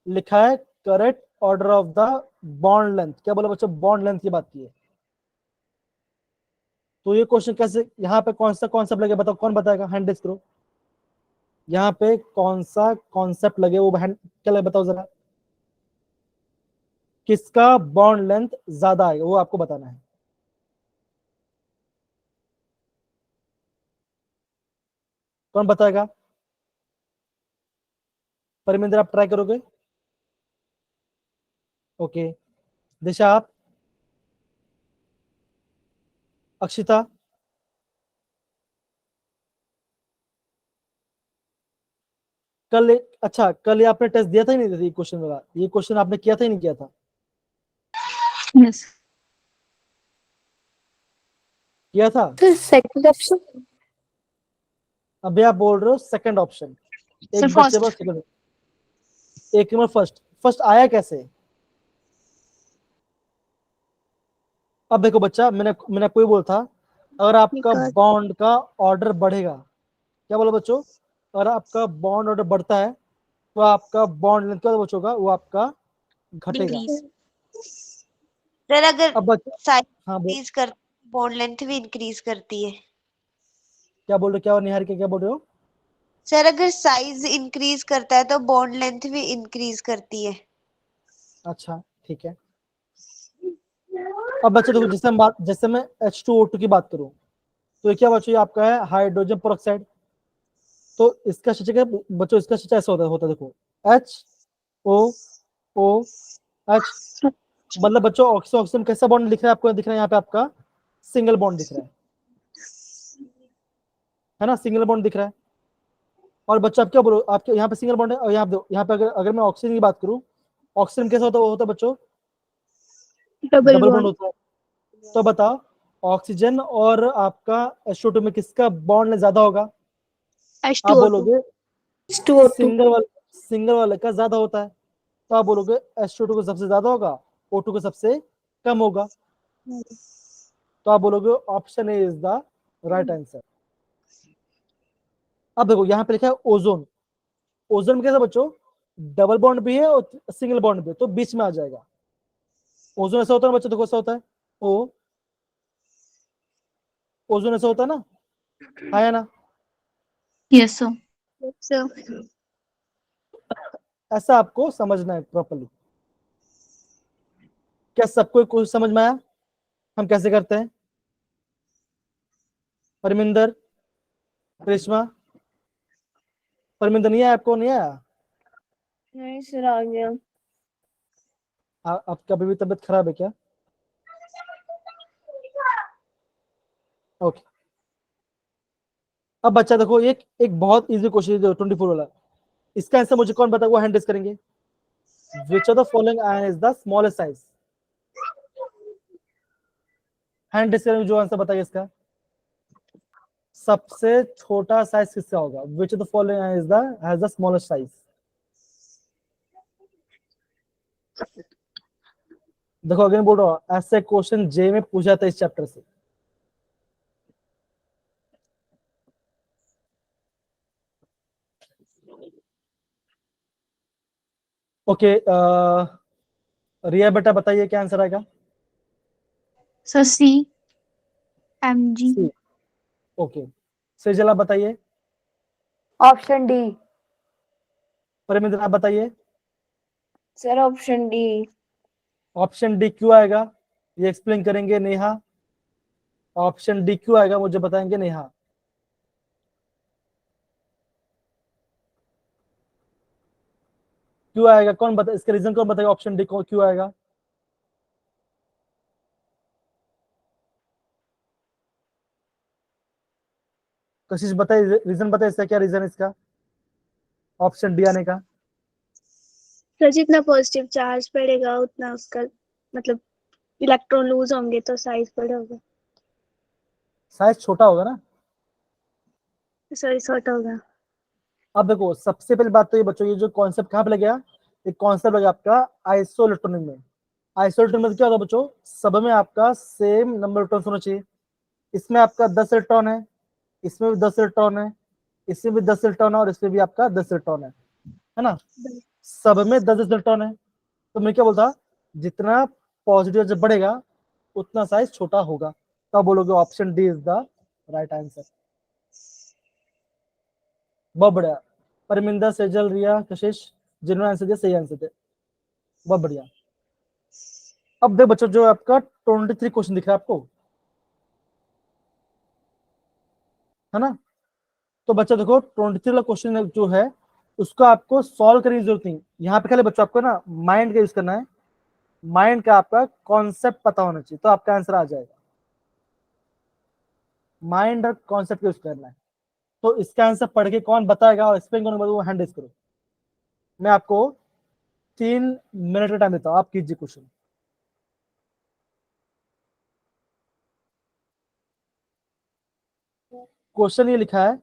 लिखा है correct order of the bond length. क्या बोला बच्चों, बॉन्ड लेंथ की बात की है। तो ये क्वेश्चन कैसे, यहाँ पे कौन सा कॉन्सेप्ट लगे बताओ, कौन बताएगा, हैंड डिस्क करो। यहाँ पे कौन सा कॉन्सेप्ट लगे वो हैंड, क्या लगे बताओ जरा, किसका बॉन्ड लेंथ ज्यादा आएगा वो आपको बताना है। कौन बताएगा, परमिंदर आप ट्राई करोगे, ओके। दिशा आप, अक्षिता, कल अच्छा कल ये आपने टेस्ट दिया था ही नहीं, ये क्वेश्चन वाला, ये क्वेश्चन आपने किया था ही नहीं किया था, यस किया था। Second option. अभी आप बोल रहे हो सेकंड ऑप्शन, एक बच्चे पर सेकंड, एक नंबर फर्स्ट, फर्स्ट आया कैसे। अब देखो बच्चा, मैंने कोई बोला था, अगर आपका बॉन्ड का ऑर्डर बढ़ेगा, क्या बोला बच्चों, अगर आपका बॉन्ड ऑर्डर बढ़ता है तो आपका बॉन्ड लेंथ क्या बच्चों का, वो आपका घटेगा। सर अगर अब बच्चा, साइज हाँ इंक्रीज कर, बॉन्ड लेंथ भी इंक्रीज करती है। क्या बोल रहे हो, क्या और निहार के क्या बोल रहे हो। सर अगर साइज इंक्रीज करता है तो बॉन्ड लेंथ भी इंक्रीज करती है। अच्छा ठीक है। अब बच्चे देखो, जैसे मैं H2O2 की बात करूं, तो ये क्या बच्चों, ये आपका है हाइड्रोजन पेरोक्साइड। तो इसका स्ट्रक्चर क्या बच्चों, इसका स्ट्रक्चर ऐसा होता है देखो, HOOH, मतलब बच्चों ऑक्सीजन ऑक्सीजन कैसा बॉन्ड लिख रहा है आपको, दिख रहा है यहाँ पे आपका सिंगल बॉन्ड दिख रहा है ना, सिंगल बॉन्ड दिख रहा है। और बच्चों आप क्या बोलो, आपके यहाँ पे सिंगल बॉन्ड है, और यहाँ पे अगर मैं ऑक्सीजन की बात करूँ, ऑक्सीजन कैसा होता है, वो होता है बच्चों डबल बॉन्ड होता है। तो बताओ ऑक्सीजन और आपका H2O2 में किसका बॉन्ड ज्यादा होगा, आप बोलोगे सिंगल वाले का ज्यादा होता है, तो आप बोलोगे H2O2 को सबसे ज्यादा होगा, O2 को सबसे कम होगा, तो आप बोलोगे option A is the right answer. अब देखो यहाँ पे लिखा है ओजोन, ओजोन में कैसा बच्चों, डबल बॉन्ड भी है और सिंगल बॉन्ड भी है, तो बीच में आ जाएगा। ओजोन ऐसा होता है ना बच्चों, देखो ऐसा होता है ओ, ओजोन ऐसा होता है ना, है ना, यस सर। ऐसा आपको समझना है प्रॉपर्ली। क्या सबको कुछ समझ में आया, हम कैसे करते हैं? परमिंदर, करिश्मा, परमिंदर नहीं आया आपको? नहीं आया? नहीं सर, आ गया। आपका अभी भी तबीयत खराब है क्या? ओके। अब बच्चा देखो, एक एक बहुत इजी क्वेश्चन है 24 वाला, इसका आंसर मुझे कौन बताएगा, वो हैंड रेज करेंगे। Which of the following ion is the smallest size? Hand raise करेंगे जो आंसर बताइए इसका। सबसे छोटा साइज किसका होगा? विच of the following ion is the has the smallest size? देखो अगेन बोल रहा हूं, ऐसे क्वेश्चन जे में पूछा था इस चैप्टर से। ओके, रिया बेटा बताइए क्या आंसर आएगा? Sir C, mg। C. Okay, Sejal आप बताइए। Option D. परमिंदर आप बताइए। Sir option D. Option D क्यों आएगा, ये एक्सप्लेन करेंगे नेहा। ऑप्शन डी क्यों आएगा मुझे बताएंगे नेहा। क्यों आएगा, कौन बता, इसका रीजन कौन बताएगा? ऑप्शन डी को क्यों आएगा? कशिश बताइए, रीजन बताइए इसका, क्या रीजन है इसका ऑप्शन डी आने का? सर जितना पॉजिटिव चार्ज पड़ेगा उतना उसका मतलब इलेक्ट्रॉन लूज होंगे तो साइज बड़ा होगा। साइज छोटा होगा ना। सॉरी छोटा होगा। अब देखो सबसे पहली बात तो ये बच्चों, ये जो कॉन्सेप्ट कहाँ पे लग गया, एक कॉन्सेप्ट लगा आपका आइसोइलेक्ट्रॉनिक में। आइसोइलेक्ट्रॉनिक में क्या होता है बच्चों, सब में आपका सेम नंबर इलेक्ट्रॉन होना चाहिए। इसमें आपका 10 इलेक्ट्रॉन है, इसमें भी 10 इलेक्ट्रॉन है, इसमें भी 10 इलेक्ट्रॉन है, और इसमें भी आपका 10 इलेक्ट्रॉन है ना। सब में 10 इलेक्ट्रॉन है, तो मैं क्या बोलता, जितना पॉजिटिव जब बढ़ेगा उतना साइज छोटा होगा। तो आप बोलोगे option D is the right answer. बहुत बढ़िया, परमिंदर, सेजल, रिया, कशिश, जिन्होंने आंसर दिया सही आंसर थे, बहुत बढ़िया। अब देख बच्चों, जो आपका 23 क्वेश्चन दिख रहा है आपको, है ना। तो बच्चा देखो 23 वाला क्वेश्चन जो है उसको आपको सॉल्व करने की जरूरत नहीं। यहाँ पे खाली बच्चों आपको ना माइंड का यूज करना है, माइंड का आपका कॉन्सेप्ट पता होना चाहिए, तो आपका आंसर आ जाएगा। माइंड और कॉन्सेप्ट यूज करना है। तो इसका आंसर पढ़ के कौन बताएगा और एक्सप्लेन करने के बाद वो हैंड रेज करो। मैं आपको 3 मिनट का टाइम देता हूं, आप कीजिए क्वेश्चन। क्वेश्चन ये लिखा है,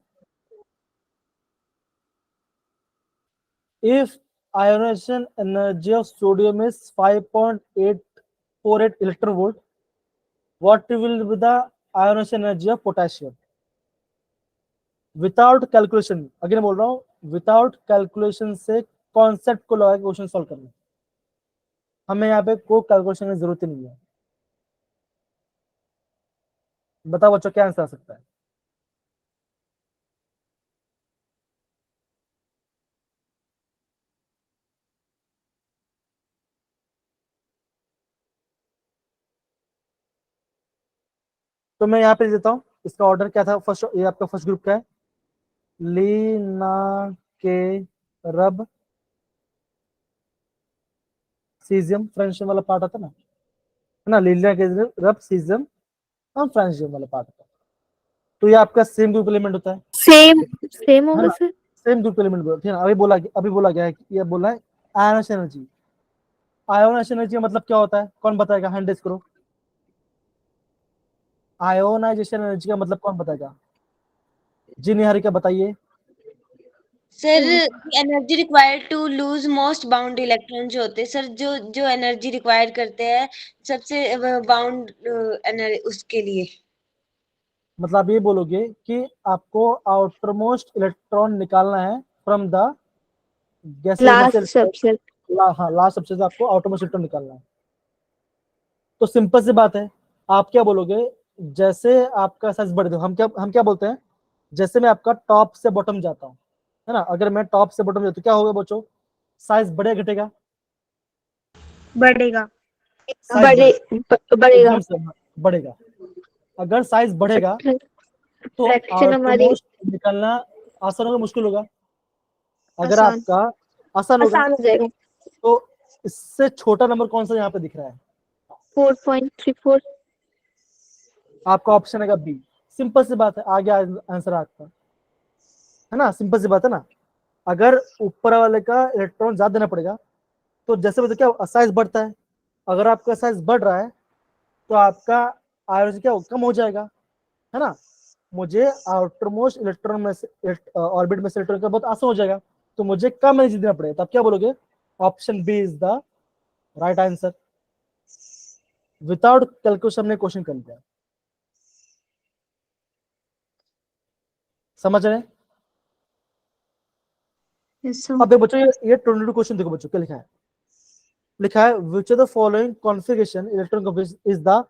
if ionization energy of sodium is 5.848 electron volt, what will be the ionization energy of potassium? Without calculation, again बोल रहा हूं, विदाउट कैलकुलेशन से कॉन्सेप्ट को लगा के क्वेश्चन सॉल्व करना। हमें यहाँ पे कोई कैलकुलेशन की जरूरत ही नहीं है। बताओ बच्चों क्या आंसर आ सकता है? तो मैं यहाँ पे देता हूँ, इसका ऑर्डर क्या था। फर्स्ट, ये आपका फर्स्ट ग्रुप का है, लीना के रब सीजियम फ्रेंशियम वाला पार्ट आता है ना, लीना के रब सीजियम और फ्रेंशियम वाला पार्ट आता है। तो ये आपका सेम ग्रुप एलिमेंट होता है, सेम सेम है होगा ना। सर। सेम ग्रुप एलिमेंट बोला, ठीक है। अभी बोला गया है कि ये बोला है आयोनाइजेशन एनर्जी। आयोनाइजेशन एनर्जी का मतलब क्या होता है, कौन बताएगा? हैंड रेज करो। आयोनाइजेशन एनर्जी का मतलब कौन बताएगा? जी निहारिका बताइए। Sir energy required to lose most bound electron जो होते हैं सर, जो जो एनर्जी रिक्वायर करते हैं सबसे बाउंड उसके लिए। मतलब आप ये बोलोगे कि आपको आउटर मोस्ट इलेक्ट्रॉन निकालना है फ्रॉम द गैस, लास्ट सबसे। हाँ लास्ट सबसे से आपको आउटर मोस्ट इलेक्ट्रॉन निकालना है। तो सिंपल सी बात है, आप क्या बोलोगे, जैसे आपका साइज बढ़ दो, हम क्या बोलते हैं, जैसे मैं आपका टॉप से बॉटम जाता हूँ, है ना। अगर मैं टॉप से बॉटम जाता तो क्या होगा बच्चों, साइज बढ़ेगा घटेगा? बढ़ेगा। साइज बढ़ेगा। एकदम से बढ़ेगा। अगर साइज बढ़ेगा तो फ्रैक्शन हमारी आउटरमोस्ट निकालना आसान होगा मुश्किल होगा? अगर आसान आपका आसान होगा आसान हो जाएगा। तो इससे छोटा नंबर कौन सा यहाँ पे दिख रहा है? 4.34 आपका ऑप्शन है बी। सिंपल सी बात है, आ गया आंसर आपका, है ना? सिंपल सी बात है ना। अगर ऊपर वाले का इलेक्ट्रॉन ज्यादा देना पड़ेगा तो जैसे बताया क्या साइज बढ़ता है, अगर आपका साइज बढ़ रहा है तो आपका आयोजन क्या कम हो जाएगा, है ना? मुझे आउटरमोस्ट इलेक्ट्रॉन में से ऑर्बिट में से इलेक्ट्रॉन का बहुत आसान हो जाएगा, तो मुझे कम एनर्जी देना पड़ेगा। तब क्या बोलोगे? Option B is the right answer. Without calculation हमने क्वेश्चन कर लिया। समझ रहे हैं? yes sir अब देखो बच्चों, ये 22 क्वेश्चन देखो बच्चों क्या लिखा है। लिखा है which of the following configuration electron configuration is the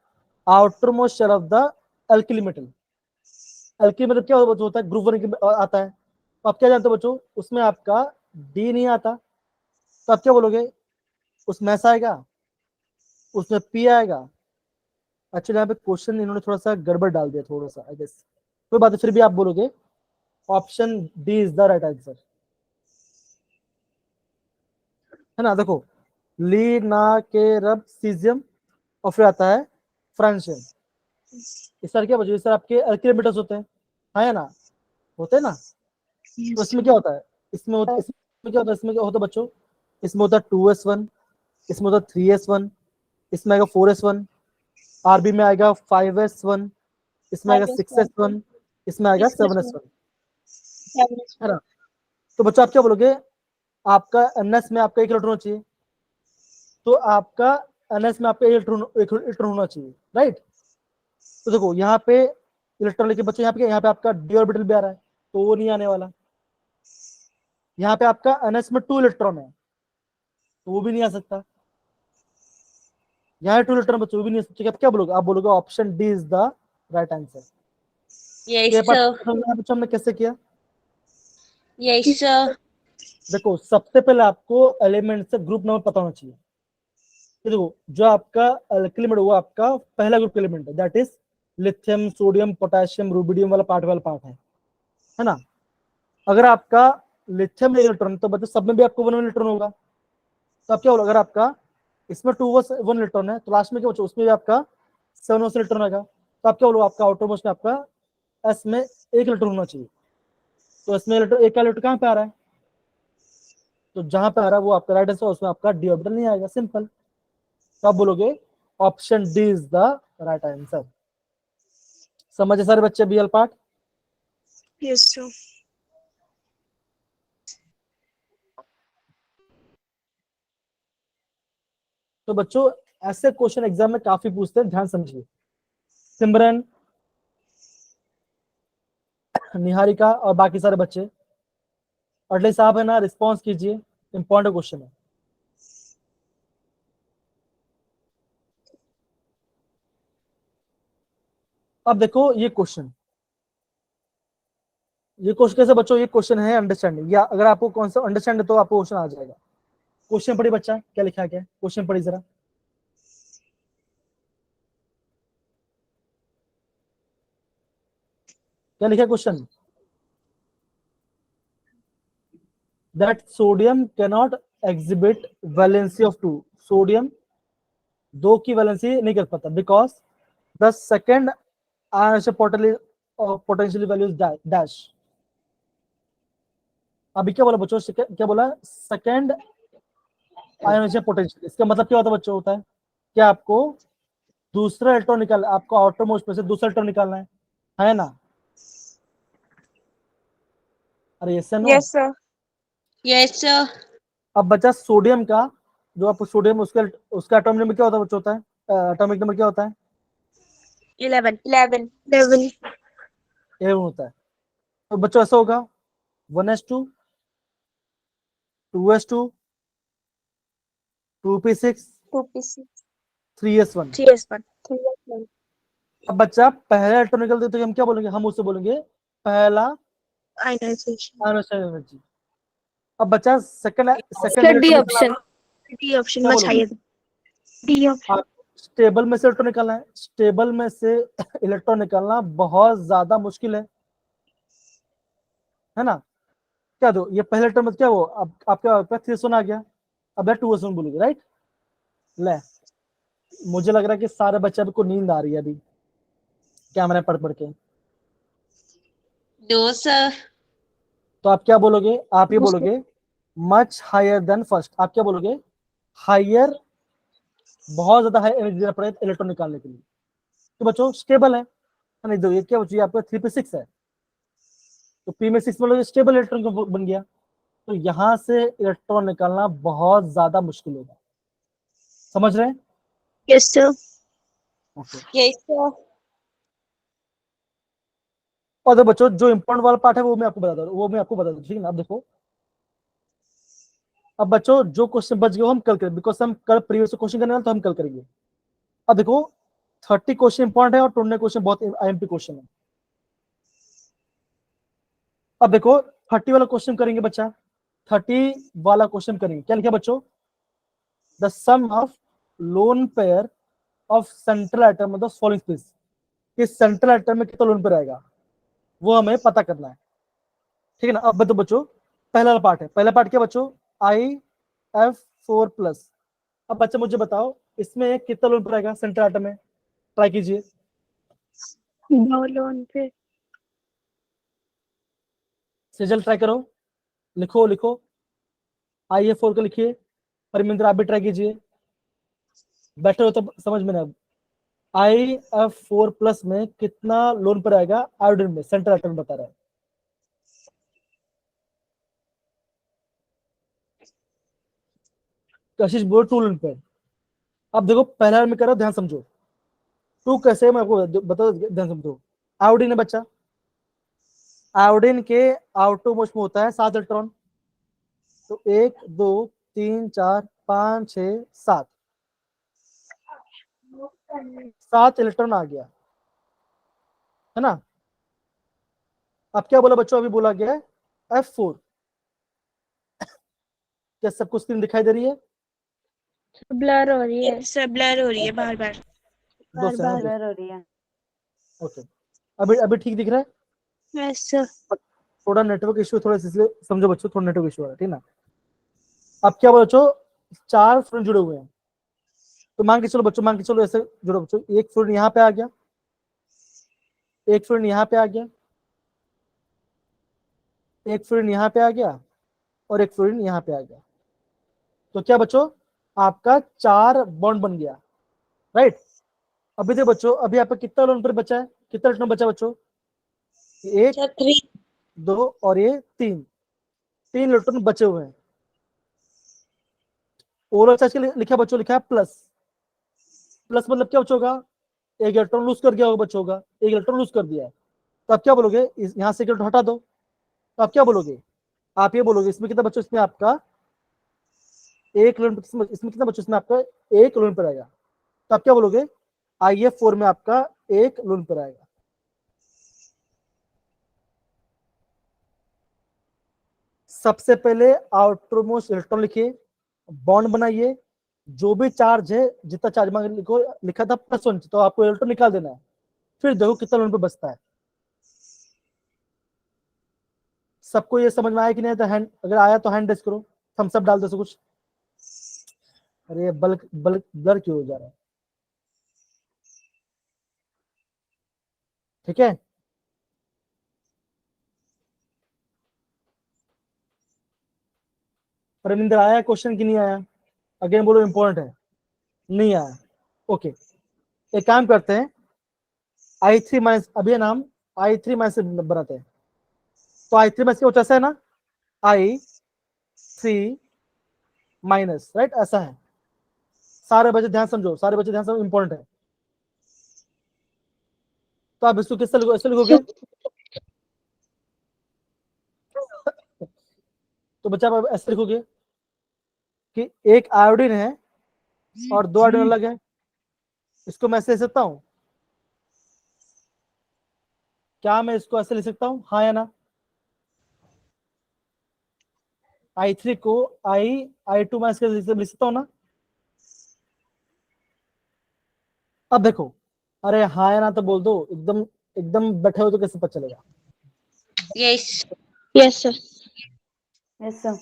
outermost shell of the alkali metal. Alkali मतलब क्या होता है? ग्रुप 1 आता है। तो आप क्या जानते हो बच्चों? उसमें आपका डी नहीं आता, तो आप क्या बोलोगे? उसमें ऐसा आएगा, उसमें पी आएगा। एक्चुअली यहाँ पे क्वेश्चन इन्होंने थोड़ा सा गड़बड़ डाल दिया, थोड़ा सा आई गेस। कोई बात है, फिर भी आप बोलोगे option D is the right answer, है ना? देखो, ली ना के रब सीजियम और फिर आता है फ्रांशियम। इस तरह क्या बच्चों, इस तरह आपके एल्किली होते हैं, है ना? होते हैं ना? तो इसमें क्या होता है? इसमें क्या होता है? इसमें क्या होता है बच्चों? इसमें होता है 2s1, इसमें होता है 3s1, इसमें आएगा 4s1, आरबी में आएगा 5s1, इसमें आएगा 6s1, इसमें आएगा 7s1, है ना? तो बच्चों आप क्या बोलोगे? आपका एनएस में आपका एक इलेक्ट्रॉन चाहिए, तो आपका एनएस में आपका एक इलेक्ट्रॉन होना चाहिए, राइट? तो देखो यहाँ पे इलेक्ट्रॉन लेके बच्चों यहाँ पे आपका डी ऑर्बिटल भी आ रहा है, तो वो नहीं आने वाला। यहाँ पे आपका एनएस में 2 इलेक्ट्रॉन है, तो वो भी नहीं आ सकता। यहाँ 2 इलेक्ट्रॉन बच्चों वो भी नहीं आ सकते। क्या बोलोगे? आप बोलोगे option D is the right answer. Yes ये सर, बच्चों हमने कैसे किया? यस सर, देखो, सबसे पहले आपको एलिमेंट से ग्रुप नंबर पता होना चाहिए। तो देखो, जो आपका एल्किल वो आपका पहला ग्रुप एलिमेंट है, that is lithium, sodium, potassium, rubidium वाला पार्ट है ना? अगर आपका लिथियम इलेक्ट्रॉन, तो बच्चों सब में भी आपको 1 इलेक्ट्रॉन होगा। तो आप क्या होगा? अगर आपका इसमें 1 इलेक्ट्रॉन है तो लास्ट में क्या बच्चों उसमें भी आपका 7 इलेक्ट्रॉन आएगा। तो आप क्या बोलो? आपका आउटरमोस्ट में आपका एस में 1 इलेक्ट्रॉन होना चाहिए। तो इसमें इलेक्ट्रॉन एक इलेक्ट्रॉन कहाँ पे आ रहा है? तो जहां पे आ रहा है वो आपका राइट आंसर, उसमें आपका डी ऑर्बिटल नहीं आएगा, सिंपल। तो आप बोलोगे option D is the right answer. समझे सारे बच्चे बीएल पार्ट? yes sir तो बच्चों ऐसे क्वेश्चन एग्जाम में काफी पूछते हैं, ध्यान समझिए। सिमरन, निहारिका और बाकी सारे बच्चे, अटले साहब है ना, रिस्पॉन्स कीजिए, इंपॉर्टेंट क्वेश्चन है। अब देखो ये क्वेश्चन कैसे बच्चों? ये क्वेश्चन है अंडरस्टैंडिंग, या अगर आपको कौन सा अंडरस्टैंड है तो आपको क्वेश्चन आ जाएगा। क्वेश्चन पढ़ी बच्चा, क्या लिखा है? क्या क्वेश्चन पढ़ी जरा। क्या लिखा है question? That sodium cannot exhibit valency of 2। Sodium 2 की वैलेंसी नहीं कर पाता because the second potential value dash. अभी क्या बोला बच्चों? क्या बोला? Second ionization potential. इसका मतलब क्या होता है बच्चों? होता है कि आपको दूसरा इलेक्ट्रॉन निकालना, आपको आउटर मोस्ट में से दूसरा इलेक्ट्रॉन निकालना है ना? अरे yes no? Yes sir. Yes sir, अब बचा सोडियम का, जो आपको सोडियम उसका एटॉमिक नंबर क्या होता है बच्चों? होता है एटॉमिक नंबर क्या होता है? 11 11 होता है। तो बच्चों ऐसा होगा 1s2, 2s2, 2p6, 2p6 3s1। 3s1 अब बच्चा पहला इलेक्ट्रॉन निकलते तो हम क्या बोलेंगे? हम उससे बोलेंगे पहला ionization आयोनाइजेशन एनर्जी। अब बच्चा second sir D option D option क्या much बोलोगे? higher D option आप स्टेबल में से इलेक्ट्रॉन निकालना है, स्टेबल में से इलेक्ट्रॉन निकालना बहुत ज्यादा मुश्किल है ना। क्या दो, ये पहले टर्म में क्या वो, अब आपका 3 आ गया, अब 2 बोलोगे, राइट। ले, मुझे लग रहा है कि सारे बच्चे को नींद आ रही है अभी कैमरा पढ़ पढ़ के। दो सर। तो आप क्या बोलोगे, आप ये बोलोगे मच हायर देन फर्स्ट, आप क्या बोलोगे, हायर, बहुत ज्यादा हाई एनर्जी देना पड़ेगा इलेक्ट्रॉन निकालने के लिए। तो बच्चों स्टेबल है, नहीं दो, ये क्या बच्चों, आपका 3p6 है, तो p में 6 बोलोगे स्टेबल इलेक्ट्रॉन बन गया। तो यहां से इलेक्ट्रॉन निकालना बहुत ज्यादा मुश्किल होगा, समझ रहे हैं। Yes sir. Okay. Yes sir. और तो बच्चों जो इंपॉर्टेंट वाला पार्ट है वो मैं आपको बता दूं, वो मैं आपको बता दूं, ठीक है ना। अब देखो, अब बच्चों जो क्वेश्चन बच गए वो हम कल करेंगे, बिकॉज हम कल प्रीवियस क्वेश्चन करने वाले, तो हम कल करेंगे। अब देखो 30 क्वेश्चन इंपॉर्टेंट है और 20 क्वेश्चन बहुत आईएमपी क्वेश्चन है। अब देखो 30 वाला क्वेश्चन करेंगे बच्चा, 30 वाला क्वेश्चन करेंगे, क्या लिखा बच्चों, the sum of lone pair of central atom मतलब फॉलोइंग स्पेस, इस सेंट्रल एटम में कितना लोन पेयर आएगा वो हमें पता करना है, ठीक है ना। अब तो बच्चों पहला पार्ट है, पहला पार्ट क्या बच्चों, IF4+। अब बच्चे मुझे बताओ इसमें कितना लोन पेयर आएगा सेंट्रल एटम में, ट्राई कीजिए। 2 लोन पे। सेजल ट्राई करो, लिखो लिखो, IF4 को लिखिए, परमिंदर आप भी ट्राई कीजिए, बैठे हो तो समझ में ना। IF4+ में कितना लोन पर आएगा आयोडीन में, सेंट्रल एटम बता रहा है। कशिश बोल 2 लोन पर। अब देखो पहला में कर रहा हूं, ध्यान समझो, 2 कैसे है मैं आपको बता, ध्यान समझो। आयोडीन है बच्चा, आयोडीन के आउटर मोस्ट में होता है 7 इलेक्ट्रॉन, तो 1 2 3 4 5 6 7, 7 इलेक्ट्रॉन आ गया, है ना। अब क्या बोला बच्चों, अभी बोला गया है F4। क्या सबको स्क्रीन दिखाई दे रही है, ब्लर हो रही है। सर ब्लर हो रही है बार बार। दो सेकंड, ब्लर हो रही है। ओके। अभी अभी ठीक दिख रहा है, यस सर। थोड़ा नेटवर्क इशू, थोड़ा इसलिए समझो बच्चों, थोड़ा नेटवर्क इशू आ रहा है, ठीक ना। अब क्या बोलो बच्चों, 4 फ्रेंड जुड़े हुए हैं, तो मान के चलो बच्चों, मान के चलो ऐसे जुड़ो बच्चों, एक फ्रेंड यहाँ पे आ गया, एक फ्रेंड यहाँ पे आ गया, एक फ्रेंड यहाँ पे आ गया, और एक फ्रेंड यहाँ पे आ गया। तो क्या बच्चों, आपका 4 बॉन्ड बन गया, राइट। अभी देखो बच्चों, अभी आपका कितना लोन पर बचा है, कितना इलेक्ट्रॉन बचा बच्चों, 1 सर 3। 2 और ये 3 इलेक्ट्रॉन बचे हुए हैं। ओवरऑल चार्ज के लिखा बच्चों, लिखा है प्लस, प्लस मतलब क्या बच्चों होगा, एक इलेक्ट्रॉन लूज कर दिया होगा बच्चों का, एक इलेक्ट्रॉन लूज कर दिया है, तो आप क्या बोलोगे, यहाँ से इलेक्ट्रॉन हटा दो, तो आप क्या बोलोगे, आप ये बोलोगे इसमें कितना बच्चों, इसमें आपका 1 लोन, इसमें कितना बच्चों, इसमें आपका 1 लोन पर आएगा, तो आप क्या बोलोगे, IF4 में आपका 1 लोन पर आएगा। सबसे पहले आउटर मोस्ट इलेक्ट्रॉन लिखिए, बॉन्ड बनाइए, जो भी चार्ज है, जितना चार्ज में लिखो, लिखा था +1, तो आपको इलेक्ट्रॉन निकाल देना है, फिर देखो कितना लोन पे बचता है। सबको ये समझ में आया कि नहीं, तो हैंड, अगर आया तो हैंड रेस करो, थम्स अप डाल दो, कुछ। अरे बल्क बल्क ब्लर क्यों हो जा रहा है, ठीक है। परमिंदर आया क्वेश्चन कि नहीं आया, अगेन बोलो इंपॉर्टेंट है, नहीं आया, ओके। एक काम करते हैं, I3- अभी नाम I3- से बनाते हैं, तो I3- कुछ ऐसा है ना, I3-, राइट, ऐसा है। सारे बच्चे ध्यान समझो, सारे बच्चे ध्यान समझो, इंपॉर्टेंट है। तो आप इसको किस ऐसे लिखोगे, तो बच्चा आप ऐसे लिखोगे कि एक आयोडीन है और 2 आयोडीन अलग है, इसको मैं ऐसे लिख सकता हूं, क्या मैं इसको ऐसे लिख सकता हूं, हाँ या ना। I3 को I2- लिख सकता हूं ना, अब देखो, अरे हाँ या ना तो बोल दो, एकदम एकदम बैठे हो तो कैसे पता चलेगा? Yes yes sir. Yes sir.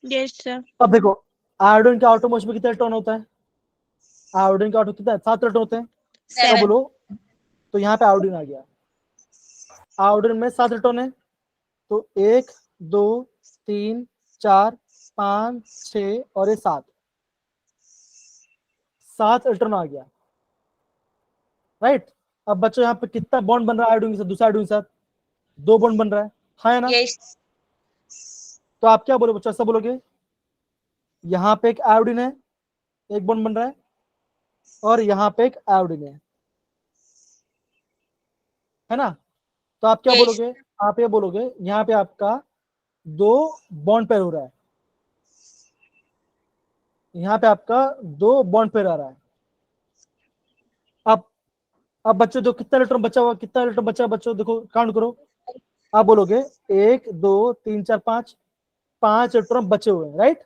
Yes sir. अब देखो, आयोडीन के आउटरमोस्ट में कितना इलेक्ट्रॉन होता है? आयोडीन का आउटर कितना है? 7 इलेक्ट्रॉन होते हैं। क्या 7 बोलो? तो यहाँ पे आयोडीन आ गया। आयोडीन में 7 इलेक्ट्रॉन है, तो 1 2 3 4 5 6 और ये 7 इलेक्ट्रॉन आ गया, राइट? अब बच्चों यहाँ पे कितना बॉन्ड बन रहा है आयोडीन के साथ? दूसरा आयोडीन के साथ 2 बॉन्ड बन रहा है, हाँ या ना? यस तो आप क्या बोलो बच्चों? ऐसा बोलोगे, यहाँ पे एक आयोडीन है, एक बॉन्ड बन रहा है, और यहाँ पे एक आयोडीन है ना? तो आप क्या यस बोलोगे? आप ये बोलोगे यहाँ पे आपका 2 बॉन्ड पेयर हो रहा है, यहाँ पे आपका 2 बॉन्ड पेयर आ रहा है। अब बच्चों देखो कितना इलेक्ट्रॉन बचा हुआ, कितना इलेक्ट्रॉन बचा है बच्चों? देखो काउंट करो। आप बोलोगे 1 2 3 4 5 इलेक्ट्रॉन बचे हुए हैं, राइट?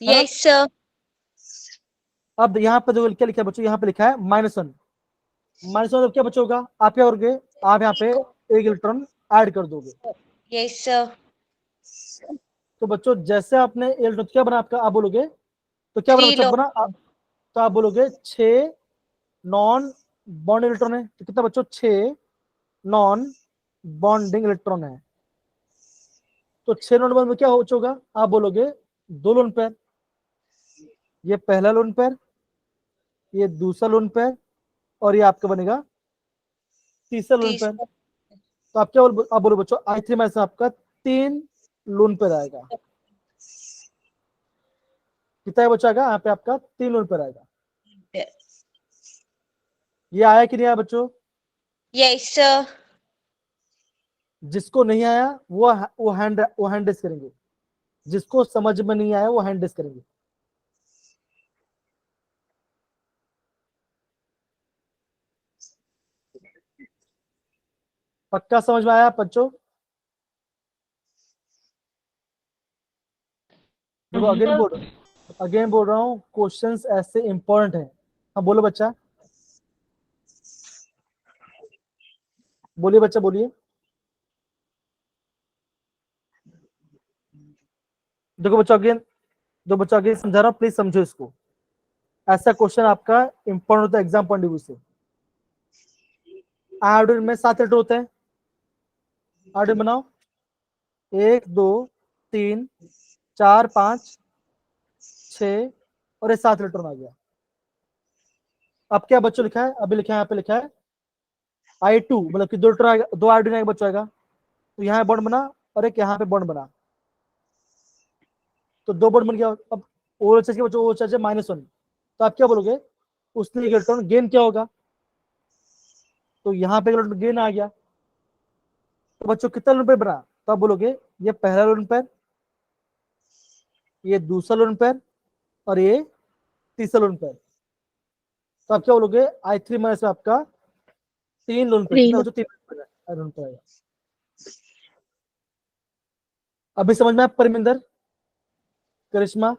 है ना? यस सर अब यहाँ पे देखो क्या लिखा है बच्चों? यहाँ पे लिखा है -1। -1 क्या बचा होगा? आप क्या करोगे? आप यहाँ पे एक इलेक्ट्रॉन ऐड कर दोगे। यस सर तो बच्चों जैसे आपने इलेक्ट्रॉन क्या बना आपका, आप बोलोगे तो क्या बना 3 बच्चों लो बना? तो आप बोलोगे 6 नॉन बॉन्ड इलेक्ट्रॉन है। तो कितना बच्चों? 6 नॉन बॉन्डिंग इलेक्ट्रॉन है। तो 6 नॉन बॉन्ड में क्या हो होगा? आप बोलोगे 2 लोन पेयर, ये पहला लोन पेयर, ये दूसरा लोन पेयर, और ये आपका बनेगा तीसरा लोन पेयर। 30 तो आप क्या बोलो? आप बोलो बच्चों I3 में से आपका 3 लोन पेयर आएगा। कितना बच्चा आएगा? यहाँ पे आपका 3 लोन पेयर आएगा। ये आया कि नहीं आया बच्चों? यस सर जिसको नहीं आया वो हैंड रेस करेंगे, जिसको समझ में नहीं आया वो हैंड रेस करेंगे। पक्का समझ में आया बच्चों? देखो अगेन बोल रहा हूँ, क्वेश्चंस ऐसे इंपॉर्टेंट है। हाँ बोलो बच्चा, बोलिए बच्चा बोलिए। देखो बच्चा अगेन समझा रहा हूँ, प्लीज समझो इसको। ऐसा क्वेश्चन आपका इंपॉर्टेंट होता है एग्जाम पॉइंट ऑफ व्यू से। आयोडीन में 7 इलेक्ट्रॉन होते हैं, आयोडीन बनाओ। 1 2 3 4 5 6 और ये 7 इलेक्ट्रॉन आ गया। अब क्या बच्चों लिखा है? अभी लिखा है, यहाँ पे लिखा है I2, मतलब कि 2 इलेक्ट्रॉन आएगा, 2 आयोडीन आएगा बच्चों आएगा। तो यहाँ बॉन्ड बना और एक यहाँ पे बॉन्ड बना, तो 2 बॉन्ड बन गया। अब ओवरऑल चार्ज क्या बच्चों? ओवरऑल चार्ज है -1। तो आप क्या बोलोगे? उसने इलेक्ट्रॉन गेन क्या होगा? तो यहाँ पे इलेक्ट्रॉन गेन आ गया। तो बच्चों कितना लोन पेयर बना? तो आप बोलोगे ये पहला लोन पेयर, ये दूसरा लोन पेयर, और ये तीसरा लोन पेयर। तो आप क्या बोलोगे? I3 माइनस में आपका 3 लोन पेयर। कितना बच्चों? 3 लोन पेयर आएगा। अभी समझ में आया परमिंदर, करिश्मा?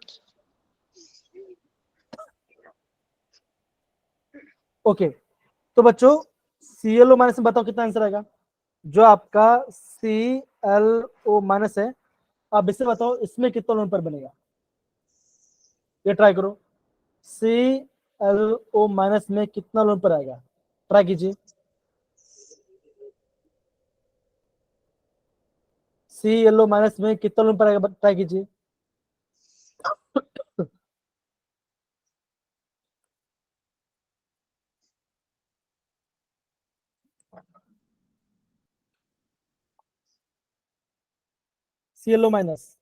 ओके, तो बच्चों ClO माइनस में बताओ कितना आंसर आएगा? जो आपका ClO माइनस है, आप इससे बताओ इसमें कितना लोन पेयर बनेगा? ये ट्राई करो, ClO माइनस में कितना लोन पेयर आएगा? ट्राई कीजिए। ClO माइनस में कितना लोन पेयर आएगा? ट्राई कीजिए। ClO माइनस,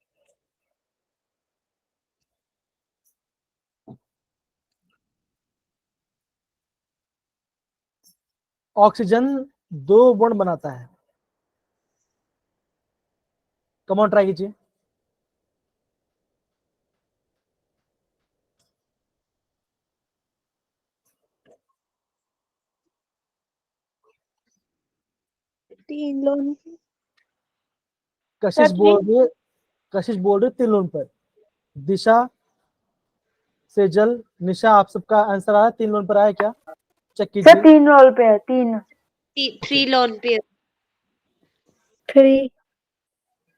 ऑक्सीजन 2 बॉन्ड बनाता है। कम ऑन ट्राई कीजिए। तीन लोन कशिश सर बोल रही है, 3 लोन पेयर। दिशा सेजल, निशा, आप सबका आंसर आया? 3 लोन पर आया क्या? चेक सर कीजिए। 3 रोल पे है, 3। 3 लोन पे 3।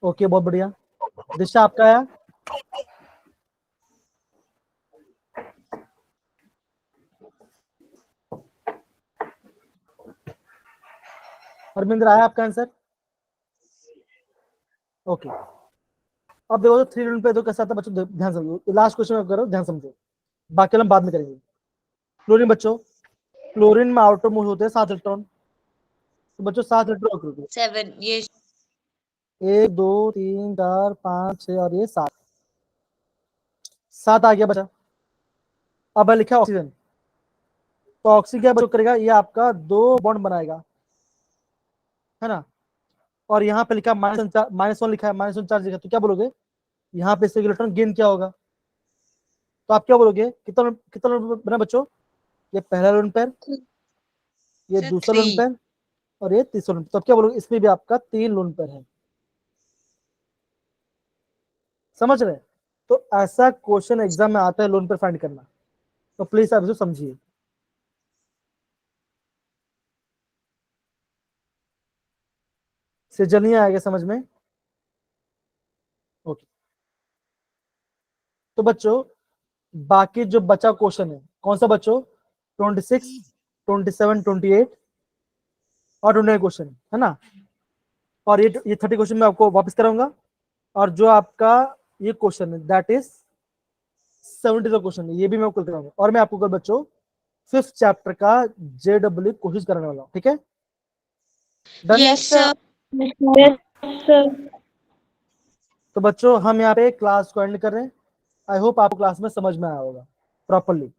ओके, बहुत बढ़िया। दिशा, आपका आया? हरमिंदर, आया आपका आंसर? ओके, अब देखो तो 3 लोन पे तो कैसा आता है बच्चों, ध्यान समझो। लास्ट क्वेश्चन करो, ध्यान समझो, बाकी हम बाद में करेंगे। क्लोरीन बच्चों, क्लोरीन में आउटर मोस्ट होते हैं 7 इलेक्ट्रॉन। तो बच्चों 7 इलेक्ट्रॉन 7 ये 1 2 3 4 5 6 और ये 7 7 आ गया बच्चा। अब है लिखा ऑक्सीजन। तो ऑक्सीजन क्या बच्चों करेगा, ये आपका 2 बॉन्ड बनाएगा, है ना। और यहाँ पे लिखा -1 लिखा है, -1 चार्ज लिखा है, तो क्या बोलोगे, यहाँ पे इससे इलेक्ट्रॉन गेन क्या होगा? तो आप क्या बोलोगे, कितना कितना लोन बना बच्चों? ये पहला लोन पेयर, ये सर दूसरा लोन 3 पेयर और ये तीसरा लोन पेयर। तो आप क्या बोलोगे, इसमें भी आपका 3 लोन पेयर है। समझ रहे हैं? तो ऐसा क्वेश्चन एग्जाम में आता है लोन पेयर फाइंड करना, तो प्लीज आप इसे समझिए। से जल नहीं आएगा समझ में? ओके, तो बच्चों बाकी जो बचा क्वेश्चन है कौन सा बच्चों? 26, 27, 28 और 29 क्वेश्चन है ना। और ये 30 क्वेश्चन मैं आपको वापस कराऊंगा। और जो आपका ये क्वेश्चन है दैट इज 70 क्वेश्चन है, ये भी मैं आपको कराऊंगा। और मैं आपको कल बच्चों 5th चैप्टर का JEE कोशिश कराने वाला हूँ, ठीक है? डन? यस सर तो बच्चों हम यहाँ पे क्लास को एंड कर रहे हैं। आई होप आपको क्लास में समझ में आया होगा प्रॉपरली।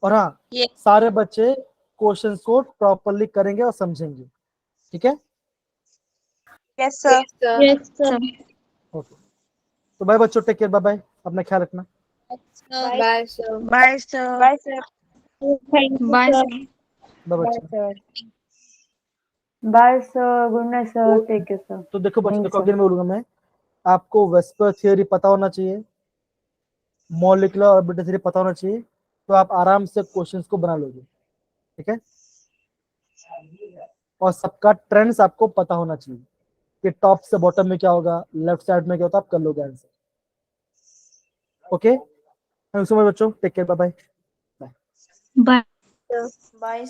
और हाँ, ये सारे बच्चे क्वेश्चंस को प्रॉपरली करेंगे और समझेंगे, ठीक है? Yes sir. Yes sir. Okay, तो बाय बच्चों, टेक केयर, बाय बाय, अपना ख्याल रखना। Bye sir. Bye sir. Bye sir. Thank you bye sir. Sir. Bye bye बच्चों। Sir. Bye sir, good night sir, take care sir. तो देखो बच्चों, Thank you, देखो sir. अगेन बोलूंगा मैं, आपको वेस्पर थियरी पता होना चाहिए, मॉलिक्यूलर ऑर्बिटल थ्योरी पता होना चाहिए, तो आप आराम से क्वेश्चंस को बना लोगे, ठीक है? और सबका ट्रेंड्स आपको पता होना चाहिए कि टॉप से बॉटम में क्या होगा, लेफ्ट साइड में क्या होता है, आप कर लोगे answer. Okay, thank you so much बच्चों, take care, bye bye. Bye. Bye.